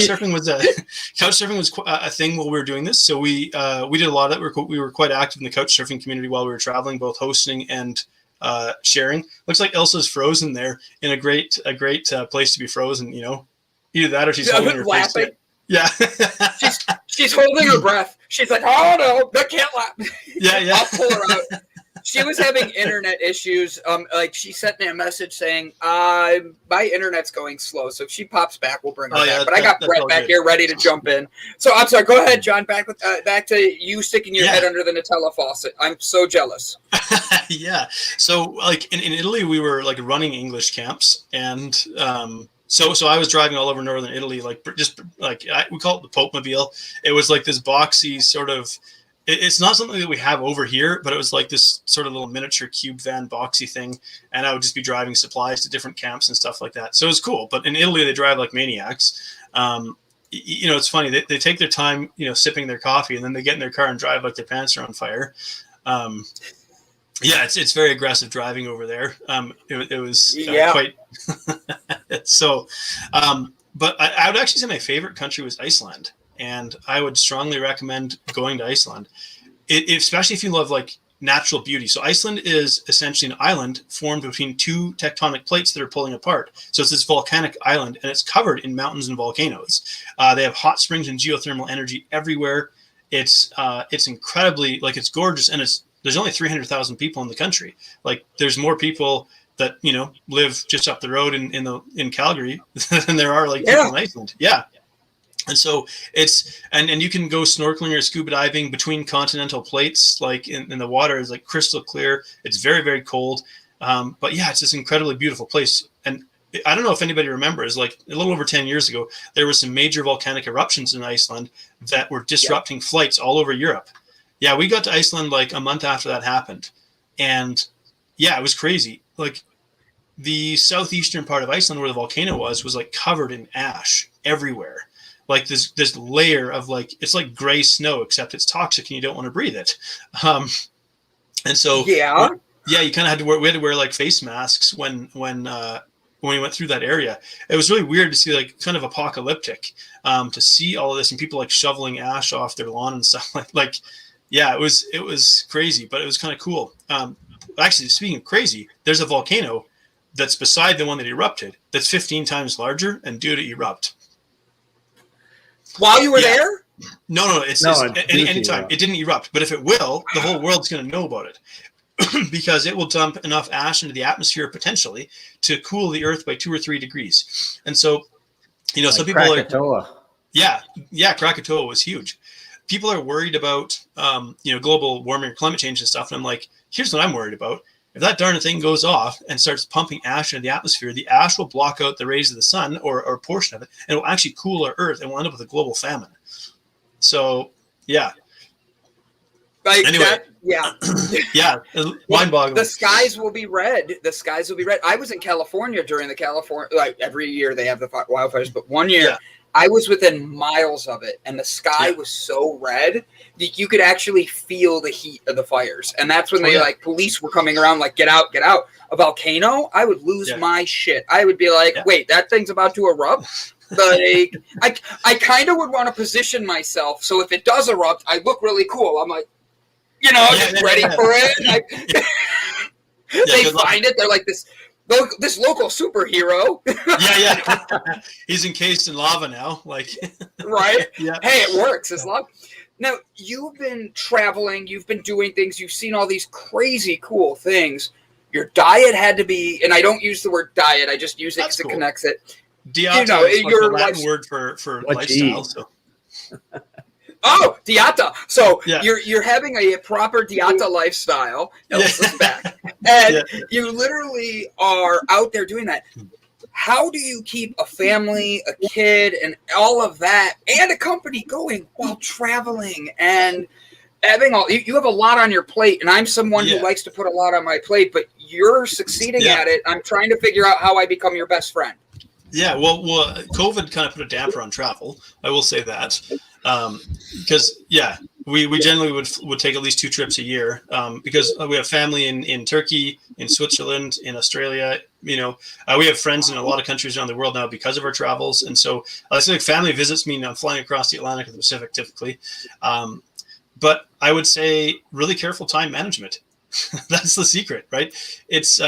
surfing was a thing while we were doing this. So we did a lot of it. We were quite active in the couch surfing community while we were traveling, both hosting and sharing. Looks like Ilse's frozen there in a great place to be frozen. Either that or she's holding her face. Yeah, she's holding her breath. She's like, oh no, I can't laugh. Yeah. I'll pull her out. She was having internet issues. Like she sent me a message saying, my internet's going slow. So if she pops back, we'll bring her back. But I got Brett back here ready to jump in. So I'm sorry. Go ahead, John. Back to you sticking your head under the Nutella faucet. I'm so jealous. Yeah. So like in Italy, we were like running English camps, and so I was driving all over northern Italy, we call it the Pope Mobile. It was like this boxy sort of. It's not something that we have over here, but it was like this sort of little miniature cube van boxy thing. And I would just be driving supplies to different camps and stuff like that. So it was cool. But in Italy, they drive like maniacs. It's funny. They take their time, sipping their coffee, and then they get in their car and drive like their pants are on fire. It's very aggressive driving over there. It was quite so. But I would actually say my favorite country was Iceland. And I would strongly recommend going to Iceland, especially if you love like natural beauty. So Iceland is essentially an island formed between two tectonic plates that are pulling apart. So it's this volcanic island, and it's covered in mountains and volcanoes. They have hot springs and geothermal energy everywhere. It's incredibly, like, it's gorgeous, and there's only 300,000 people in the country. Like, there's more people that live just up the road in Calgary than there are people in Iceland. Yeah. And so and you can go snorkeling or scuba diving between continental plates, like in the water is like crystal clear. It's very, very cold. But yeah, it's this incredibly beautiful place. And I don't know if anybody remembers, like a little over 10 years ago, there were some major volcanic eruptions in Iceland that were disrupting flights all over Europe. Yeah, we got to Iceland like a month after that happened. And yeah, it was crazy. Like the southeastern part of Iceland where the volcano was like covered in ash everywhere. Like this layer of it's like gray snow, except it's toxic and you don't want to breathe it. And so you kind of had to we had to wear like face masks when we went through that area. It was really weird to see, like, kind of apocalyptic, to see all of this and people like shoveling ash off their lawn and stuff it was crazy, but it was kind of cool. Actually, speaking of crazy, there's a volcano that's beside the one that erupted that's 15 times larger and due to erupt. While you were there? No. It's anytime. It didn't erupt. But if it will, the whole world's going to know about it because it will dump enough ash into the atmosphere potentially to cool the Earth by 2 or 3 degrees. And so, some people Krakatoa. Krakatoa was huge. People are worried about, global warming or climate change and stuff. And I'm like, here's what I'm worried about. If that darn thing goes off and starts pumping ash into the atmosphere, the ash will block out the rays of the sun or a portion of it, and it will actually cool our Earth, and we'll end up with a global famine. So, yeah. Anyway. Mind-boggling. The skies will be red. I was in California during every year they have the wildfires, but one year I was within miles of it, and the sky was so red that you could actually feel the heat of the fires. And that's when police were coming around, like, get out. A volcano, I would lose my shit. I would be like, wait, that thing's about to erupt? Like, I kind of would want to position myself so if it does erupt, I look really cool. I'm like, just ready for it. They find it. They're like this local superhero. He's encased in lava now. Right? Yeah. Hey, it works. It's lava. Now, you've been traveling. You've been doing things. You've seen all these crazy cool things. Your diet had to be, and I don't use the word diet. I just use it because it connects it. Dieta is your Latin word for lifestyle. So. Oh, dieta. So you're having a proper dieta lifestyle. Elsa's back. And you literally are out there doing that. How do you keep a family, a kid, and all of that, and a company going while traveling and having you have a lot on your plate, and I'm someone who likes to put a lot on my plate, but you're succeeding at it. I'm trying to figure out how I become your best friend. Yeah, well, COVID kind of put a damper on travel. I will say that. Because we generally would take at least 2 trips a year, because we have family in Turkey, in Switzerland, in Australia. We have friends in a lot of countries around the world now because of our travels, and so like family visits me. I'm flying across the Atlantic or the Pacific typically, but I would say really careful time management. That's the secret, right? It's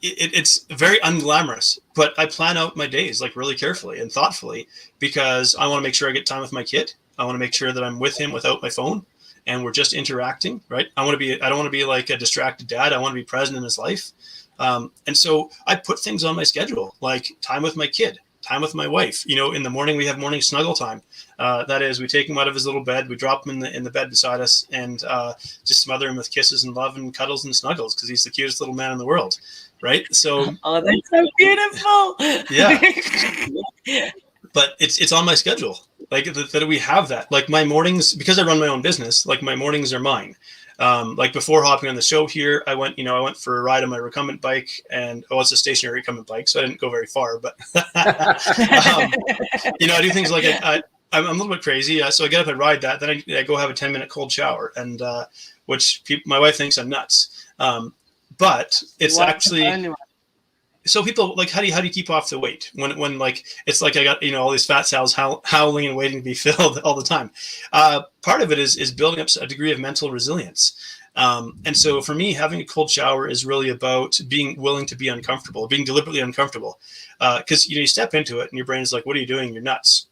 it's very unglamorous, but I plan out my days like really carefully and thoughtfully, because I want to make sure I get time with my kid. I want to make sure that I'm with him without my phone and we're just interacting, right? I don't want to be like a distracted dad. I want to be present in his life. And so I put things on my schedule, like time with my kid, time with my wife. In the morning we have morning snuggle time. That is, we take him out of his little bed, we drop him in the bed beside us, and just smother him with kisses and love and cuddles and snuggles, because he's the cutest little man in the world, right? So, oh, that's so beautiful. Yeah, but it's on my schedule, like that we have that. Like my mornings, because I run my own business, like my mornings are mine. Like before hopping on the show here, I went for a ride on my recumbent bike, and it's a stationary recumbent bike, so I didn't go very far, but I do things like I'm a little bit crazy. So I get up and ride that, then I go have a 10-minute cold shower, and which my wife thinks I'm nuts. But it's actually, so people like, how do you keep off the weight when like, it's like I got, all these fat cells howling and waiting to be filled all the time. Part of it is building up a degree of mental resilience. And so for me, having a cold shower is really about being willing to be uncomfortable, being deliberately uncomfortable. Because you step into it and your brain is like, what are you doing? You're nuts.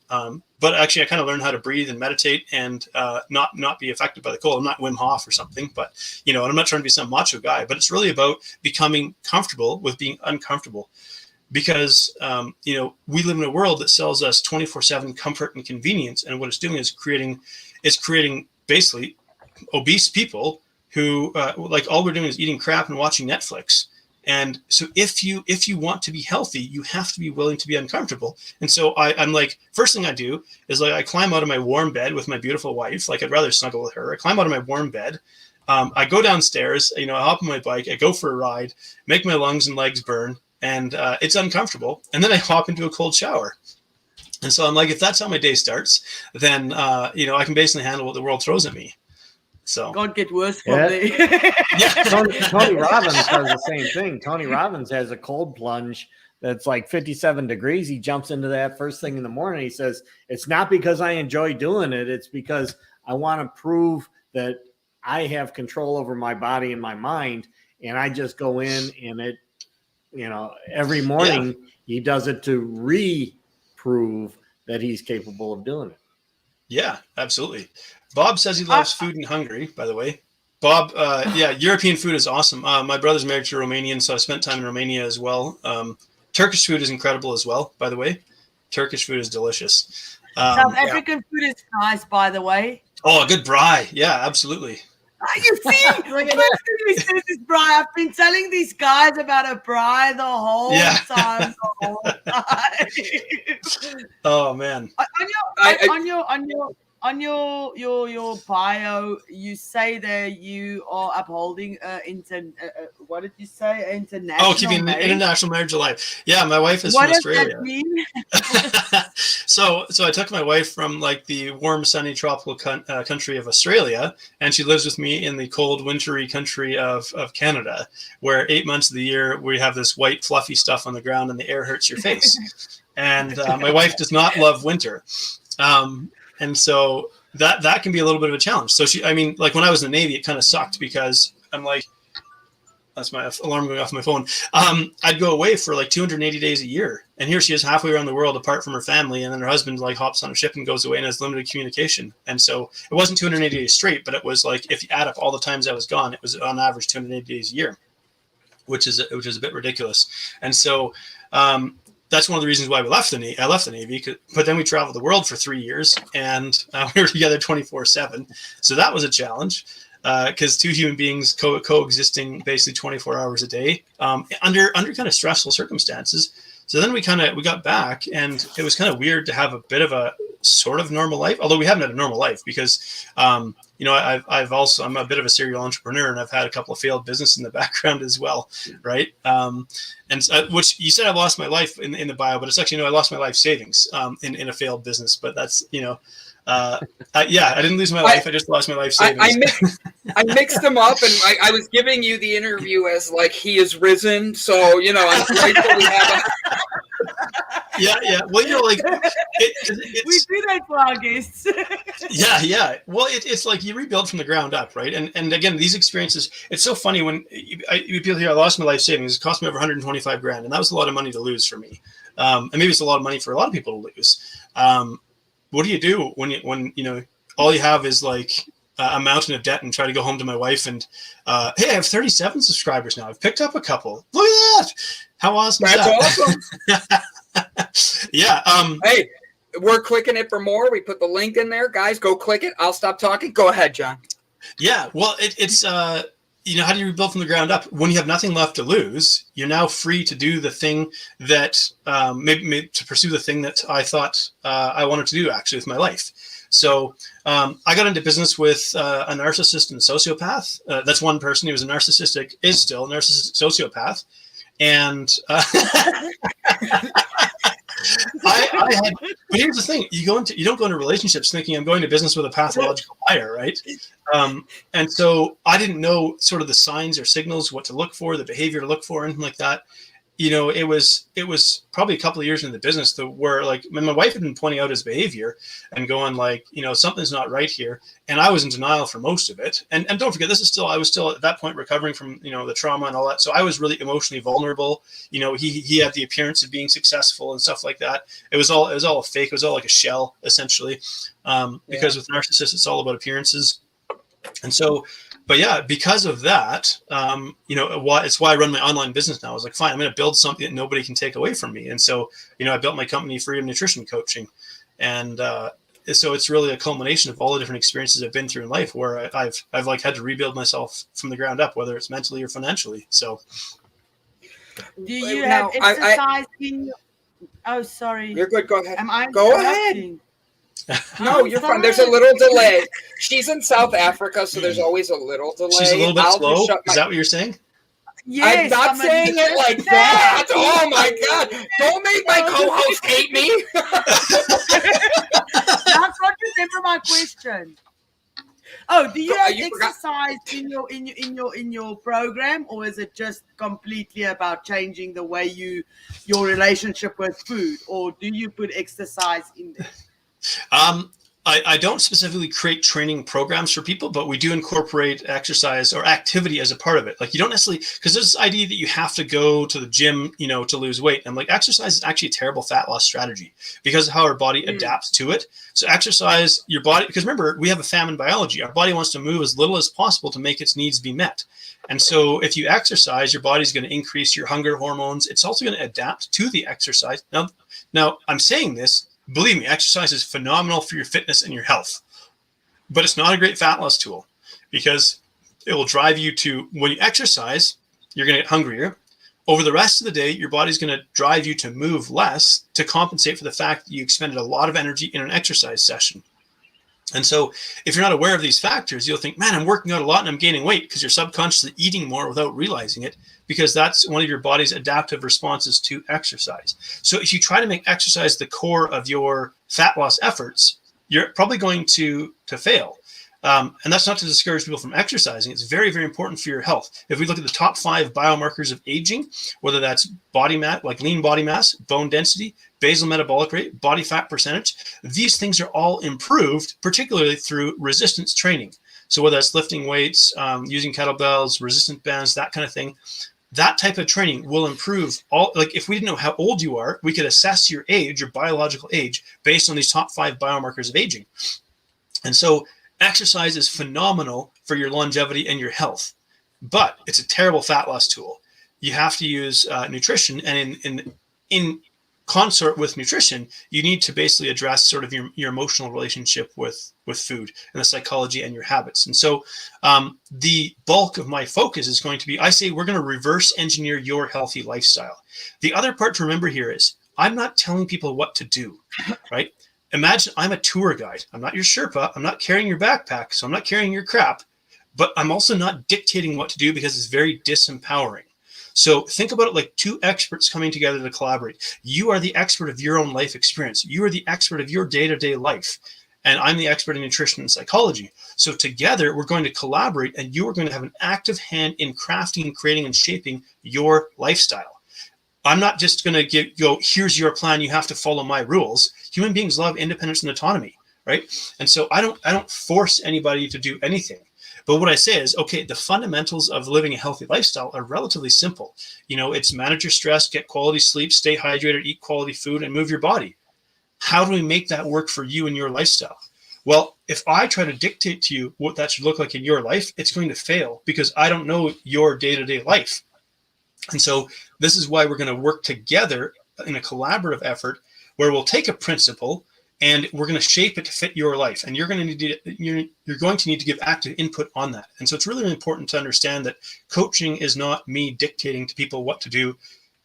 But actually I kind of learned how to breathe and meditate and not be affected by the cold. I'm not Wim Hof or something, but and I'm not trying to be some macho guy, but it's really about becoming comfortable with being uncomfortable. Because we live in a world that sells us 24/7 comfort and convenience, and what it's doing is creating basically obese people who like all we're doing is eating crap and watching Netflix. And so if you want to be healthy, you have to be willing to be uncomfortable. And so I'm like, first thing I do is like I climb out of my warm bed with my beautiful wife. Like I'd rather snuggle with her. I climb out of my warm bed. I go downstairs, I hop on my bike, I go for a ride, make my lungs and legs burn, and it's uncomfortable. And then I hop into a cold shower. And so I'm like, if that's how my day starts, then I can basically handle what the world throws at me. So God get worse from me. Tony Robbins does the same thing. Tony Robbins has a cold plunge that's like 57 degrees. He jumps into that first thing in the morning. He says, it's not because I enjoy doing it. It's because I want to prove that I have control over my body and my mind. And I just go in and it, every morning he does it to reprove that he's capable of doing it. Yeah, absolutely. Bob says he loves food in Hungary, by the way. Bob, European food is awesome. My brother's married to a Romanian, so I spent time in Romania as well. Turkish food is incredible as well, by the way. Turkish food is delicious. South African food is nice, by the way. Oh, a good braai. Yeah, absolutely. You see, first thing he says is braai. I've been telling these guys about a braai the whole time. Oh man. On your bio, you say that you are upholding what did you say? International. Keeping an international marriage alive. Yeah, my wife is from Australia. What does that mean? So I took my wife from like the warm, sunny, tropical country of Australia, and she lives with me in the cold, wintry country of Canada, where 8 months of the year we have this white, fluffy stuff on the ground, and the air hurts your face. And my wife does not love winter. And so that can be a little bit of a challenge. So like when I was in the Navy, it kind of sucked because I'm like, that's my alarm going off my phone. I'd go away for like 280 days a year. And here she is halfway around the world apart from her family. And then her husband like hops on a ship and goes away and has limited communication. And so it wasn't 280 days straight, but it was like, if you add up all the times I was gone, it was on average 280 days a year, which is a bit ridiculous. And so, that's one of the reasons why I left the Navy. But then we traveled the world for 3 years, and we were together 24/7. So that was a challenge because two human beings coexisting basically 24 hours a day under kind of stressful circumstances. So then we got back, and it was kind of weird to have a bit of a sort of normal life, although we haven't had a normal life because I'm a bit of a serial entrepreneur, and I've had a couple of failed business in the background as well. Right. Which you said I lost my life in the bio, but it's actually, I lost my life savings in a failed business, but that's, I didn't lose my life. I just lost my life savings. I mixed them up, and I was giving you the interview as like he is risen. So, I'm grateful we have Yeah. Well, we do that for our guests. Yeah. Well, it's like you rebuild from the ground up, right? And again, these experiences, it's so funny when people hear I lost my life savings. It cost me over 125 grand, and that was a lot of money to lose for me. And maybe it's a lot of money for a lot of people to lose. What do you do when all you have is like a mountain of debt and try to go home to my wife and hey, I have 37 subscribers now. I've picked up a couple. Look at that. How awesome is that? awesome. Yeah. Hey, we're clicking it for more. We put the link in there. Guys, go click it. I'll stop talking. Go ahead, John. Yeah. Well, it's how do you rebuild from the ground up? When you have nothing left to lose, you're now free to do the thing that maybe to pursue the thing that I thought I wanted to do actually with my life. So I got into business with a narcissist and a sociopath. That's one person who was is still a narcissistic sociopath. And but here's the thing: you don't go into relationships thinking I'm going to business with a pathological liar, right? And so I didn't know sort of the signs or signals, what to look for, the behavior to look for, anything like that. It was probably a couple of years into the business where like my wife had been pointing out his behavior and going like, something's not right here. And I was in denial for most of it. And don't forget, I was still at that point recovering from, the trauma and all that. So I was really emotionally vulnerable. He had the appearance of being successful and stuff like that. It was all a fake. It was all like a shell essentially. Because with narcissists, it's all about appearances. And so, but yeah, because of that, it's why I run my online business now. I was like, fine, I'm going to build something that nobody can take away from me. And so, I built my company, Freedom Nutrition Coaching. And so it's really a culmination of all the different experiences I've been through in life where I've like had to rebuild myself from the ground up, whether it's mentally or financially. So. Do you have exercise in your... Oh, sorry. You're good. Go ahead. Go ahead. No, you're fine. There's a little delay. She's in South Africa, so there's always a little delay. She's a little bit slow. Is that what you're saying? Yes, I'm not saying it like that. Oh my God. Don't make my co-host hate me. That's not remember my question. Oh, do you have exercise in your program, or is it just completely about changing the way your relationship with food, or do you put exercise in there? I don't specifically create training programs for people, but we do incorporate exercise or activity as a part of it. Like you don't necessarily, because there's this idea that you have to go to the gym, to lose weight. And like exercise is actually a terrible fat loss strategy because of how our body adapts to it. So exercise your body, because remember, we have a famine biology. Our body wants to move as little as possible to make its needs be met. And so if you exercise, your body's going to increase your hunger hormones. It's also going to adapt to the exercise. Now I'm saying this, believe me, exercise is phenomenal for your fitness and your health, but it's not a great fat loss tool because it will drive you to, when you exercise, you're going to get hungrier. Over the rest of the day, your body's going to drive you to move less to compensate for the fact that you expended a lot of energy in an exercise session. And so if you're not aware of these factors, you'll think, man, I'm working out a lot and I'm gaining weight because you're subconsciously eating more without realizing it, because that's one of your body's adaptive responses to exercise. So if you try to make exercise the core of your fat loss efforts, you're probably going to fail. And that's not to discourage people from exercising. It's very, very important for your health. If we look at the top 5 biomarkers of aging, whether that's body mass, like lean body mass, bone density, basal metabolic rate, body fat percentage, these things are all improved, particularly through resistance training. So whether that's lifting weights, using kettlebells, resistance bands, that kind of thing, that type of training will improve all. Like if we didn't know how old you are, we could assess your age, your biological age, based on these top 5 biomarkers of aging. And so exercise is phenomenal for your longevity and your health, but it's a terrible fat loss tool. You have to use nutrition, and in consort with nutrition, you need to basically address sort of your emotional relationship with food and the psychology and your habits. And so the bulk of my focus is going to be, I say we're going to reverse engineer your healthy lifestyle. The other part to remember here is I'm not telling people what to do, right? Imagine I'm a tour guide. I'm not your Sherpa. I'm not carrying your backpack, so I'm not carrying your crap, but I'm also not dictating what to do because it's very disempowering. So think about it like two experts coming together to collaborate. You are the expert of your own life experience. You are the expert of your day-to-day life. And I'm the expert in nutrition and psychology. So together, we're going to collaborate, and you are going to have an active hand in crafting, creating, and shaping your lifestyle. I'm not just going to go, here's your plan, you have to follow my rules. Human beings love independence and autonomy, right? And so I don't force anybody to do anything. But what I say is, okay, the fundamentals of living a healthy lifestyle are relatively simple. It's manage your stress, get quality sleep, stay hydrated, eat quality food, and move your body. How do we make that work for you and your lifestyle? Well, if I try to dictate to you what that should look like in your life, it's going to fail because I don't know your day-to-day life. And so this is why we're going to work together in a collaborative effort where we'll take a principle and we're going to shape it to fit your life. And you're going to need to give active input on that. And so it's really important to understand that coaching is not me dictating to people what to do.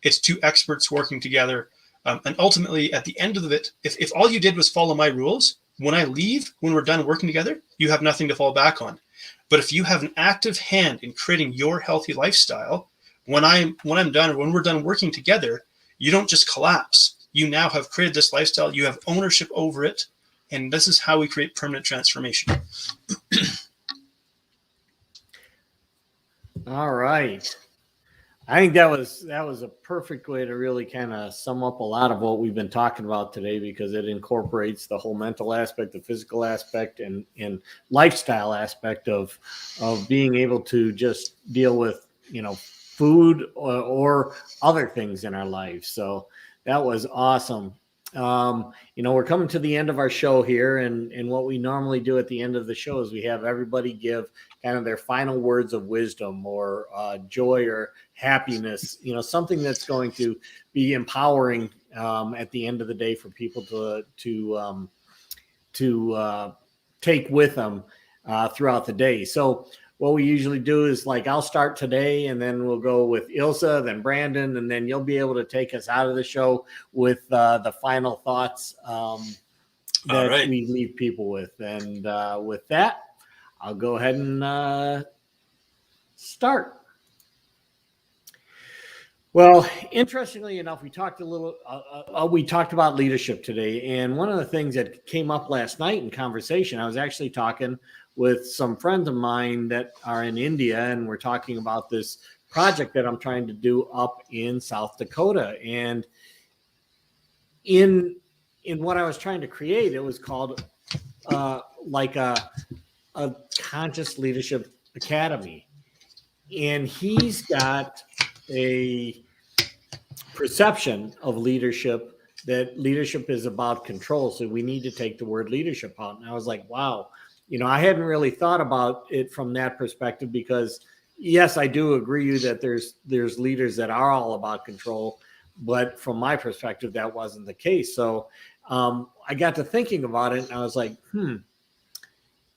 It's two experts working together. And ultimately, at the end of it, if all you did was follow my rules, when I leave, when we're done working together, you have nothing to fall back on. But if you have an active hand in creating your healthy lifestyle, when I'm done, or when we're done working together, you don't just collapse. You now have created this lifestyle. You have ownership over it. And this is how we create permanent transformation. All right. I think that was a perfect way to really kind of sum up a lot of what we've been talking about today, because it incorporates the whole mental aspect, the physical aspect, and lifestyle aspect of being able to just deal with, food or other things in our lives. So that was awesome. We're coming to the end of our show here, and what we normally do at the end of the show is we have everybody give kind of their final words of wisdom or joy or happiness, something that's going to be empowering at the end of the day for people to take with them throughout the day. So what we usually do is, like, I'll start today, and then we'll go with Ilse, then Brandon, and then you'll be able to take us out of the show with the final thoughts that we leave people with. And with that, I'll go ahead and start. Well, interestingly enough, we talked about leadership today, and one of the things that came up last night in conversation, I was actually talking with some friends of mine that are in India, and we're talking about this project that I'm trying to do up in South Dakota. And in what I was trying to create, it was called like a conscious leadership academy. And he's got a perception of leadership, that leadership is about control. So we need to take the word leadership out. And I was like, wow, I hadn't really thought about it from that perspective, because yes, I do agree that there's leaders that are all about control, but from my perspective, that wasn't the case. So I got to thinking about it, and I was like,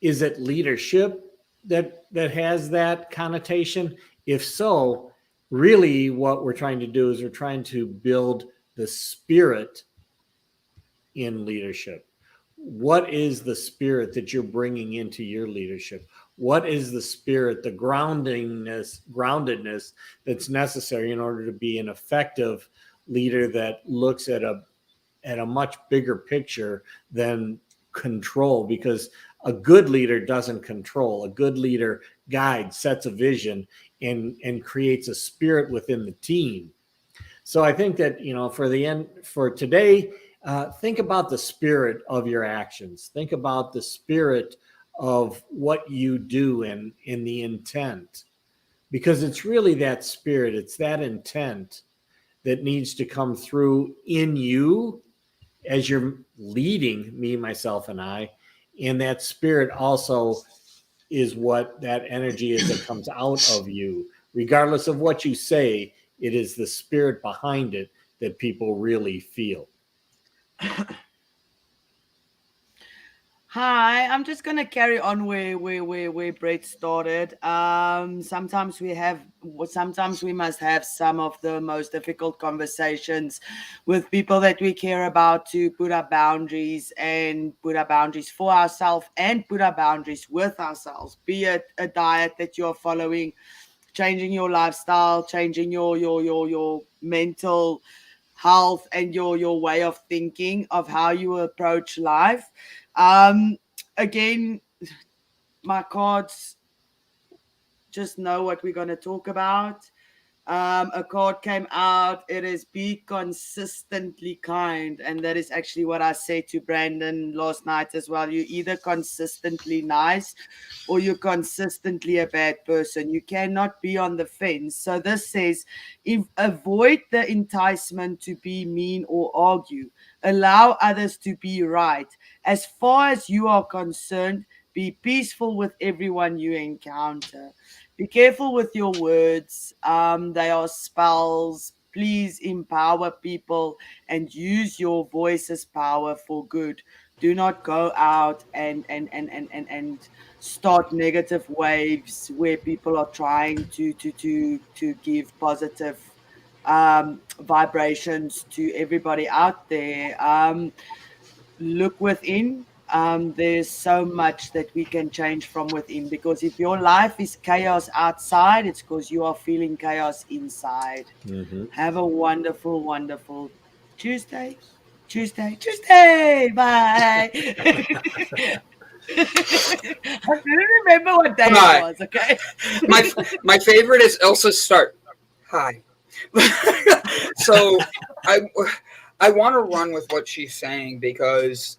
is it leadership that has that connotation? If so, really what we're trying to do is we're trying to build the spirit in leadership. What is the spirit that you're bringing into your leadership? What is the spirit, the groundedness that's necessary in order to be an effective leader that looks at a much bigger picture than control? Because a good leader doesn't control. A good leader guides, sets a vision, and creates a spirit within the team. So I think that, for today, think about the spirit of your actions. Think about the spirit of what you do and in the intent, because it's really that spirit, it's that intent that needs to come through in you as you're leading me, myself, and I. And that spirit also is what that energy is that comes out of you. Regardless of what you say, it is the spirit behind it that people really feel. Hi, I'm just gonna carry on where Brett started. Sometimes we must have some of the most difficult conversations with people that we care about to put up boundaries and put up boundaries for ourselves and put up boundaries with ourselves. Be it a diet that you're following, changing your lifestyle, changing your mental health and your way of thinking of how you approach life. um Again, my cards just know what we're going to talk about. A card came out. It is be consistently kind. And that is actually what I said to Brandon last night as well. You're either consistently nice or you're consistently a bad person. You cannot be on the fence. So this says, if avoid the enticement to be mean or argue. Allow others to be right. As far as you are concerned, be peaceful with everyone you encounter. Be careful with your words. They are spells. Please empower people and use your voice as power for good. Do not go out and start negative waves where people are trying to give positive vibrations to everybody out there. Look within. There's so much that we can change from within, because if your life is chaos outside, it's because you are feeling chaos inside. Have a wonderful, wonderful Tuesday. Bye. I didn't remember what day it was. Okay. My favorite is Ilse's start. Hi. So I want to run with what she's saying, because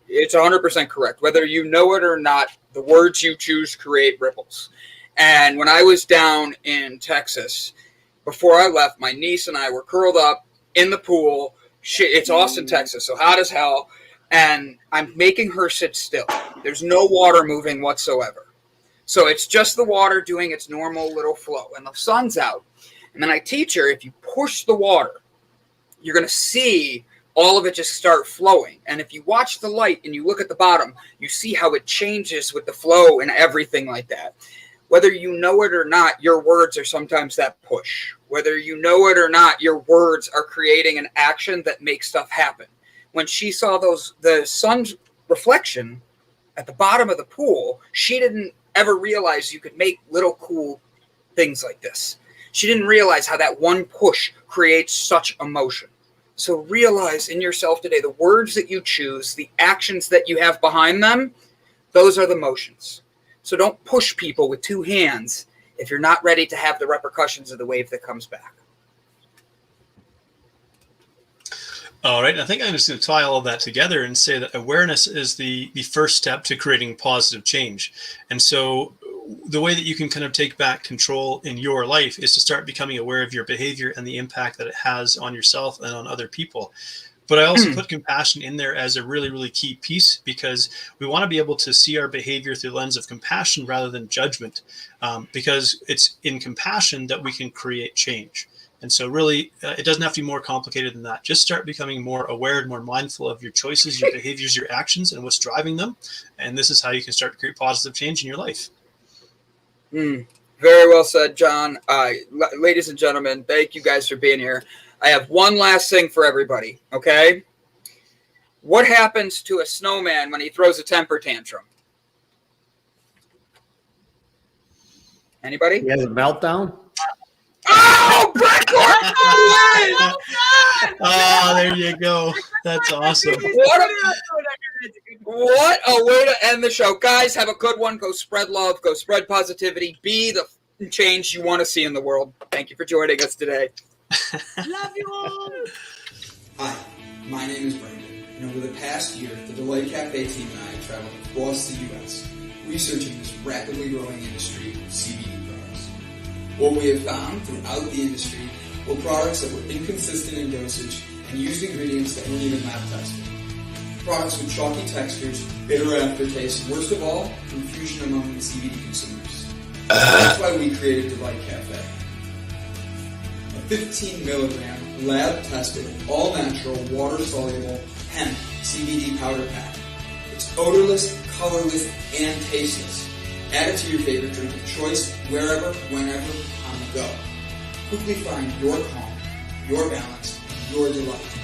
it's 100% correct. Whether you know it or not, the words you choose create ripples. And when I was down in Texas, before I left, my niece and I were curled up in the pool. It's Austin, Texas, so hot as hell. And I'm making her sit still. There's no water moving whatsoever. So it's just the water doing its normal little flow. And the sun's out. And then I teach her, if you push the water, you're going to see all of it just start flowing. And if you watch the light and you look at the bottom, you see how it changes with the flow and everything like that. Whether you know it or not, your words are sometimes that push. Whether you know it or not, your words are creating an action that makes stuff happen. When she saw the sun's reflection at the bottom of the pool, she didn't ever realize you could make little cool things like this. She didn't realize how that one push creates such emotion. So realize in yourself today, the words that you choose, the actions that you have behind them, those are the motions. So don't push people with two hands if you're not ready to have the repercussions of the wave that comes back. All right. I think I'm just going to tie all of that together and say that awareness is the first step to creating positive change. And so the way that you can kind of take back control in your life is to start becoming aware of your behavior and the impact that it has on yourself and on other people. But I also put compassion in there as a really, really key piece, because we want to be able to see our behavior through the lens of compassion rather than judgment, because it's in compassion that we can create change. And so really, it doesn't have to be more complicated than that. Just start becoming more aware and more mindful of your choices, your behaviors, your actions, and what's driving them. And this is how you can start to create positive change in your life. Very well said, John. Ladies and gentlemen, thank you guys for being here. I have one last thing for everybody, okay? What happens to a snowman when he throws a temper tantrum? Anybody? He has a meltdown. Oh, Brett! Oh, there you go. That's awesome. What a way to end the show. Guys, have a good one. Go spread love. Go spread positivity. Be the change you want to see in the world. Thank you for joining us today. Love you all. Hi, my name is Brandon, and over the past year, the Delight Cafe team and I traveled across the U.S. researching this rapidly growing industry of CBD products. What we have found throughout the industry were products that were inconsistent in dosage and used ingredients that weren't even lab tested. Products with chalky textures, bitter aftertaste, and worst of all, confusion among the CBD consumers. That's why we created Delight Cafe. A 15 milligram, lab tested, all natural, water soluble hemp CBD powder pack. It's Odorless, colorless, and tasteless. Add it to your favorite drink of choice, wherever, whenever, on the go. Quickly find your calm, your balance, your delight.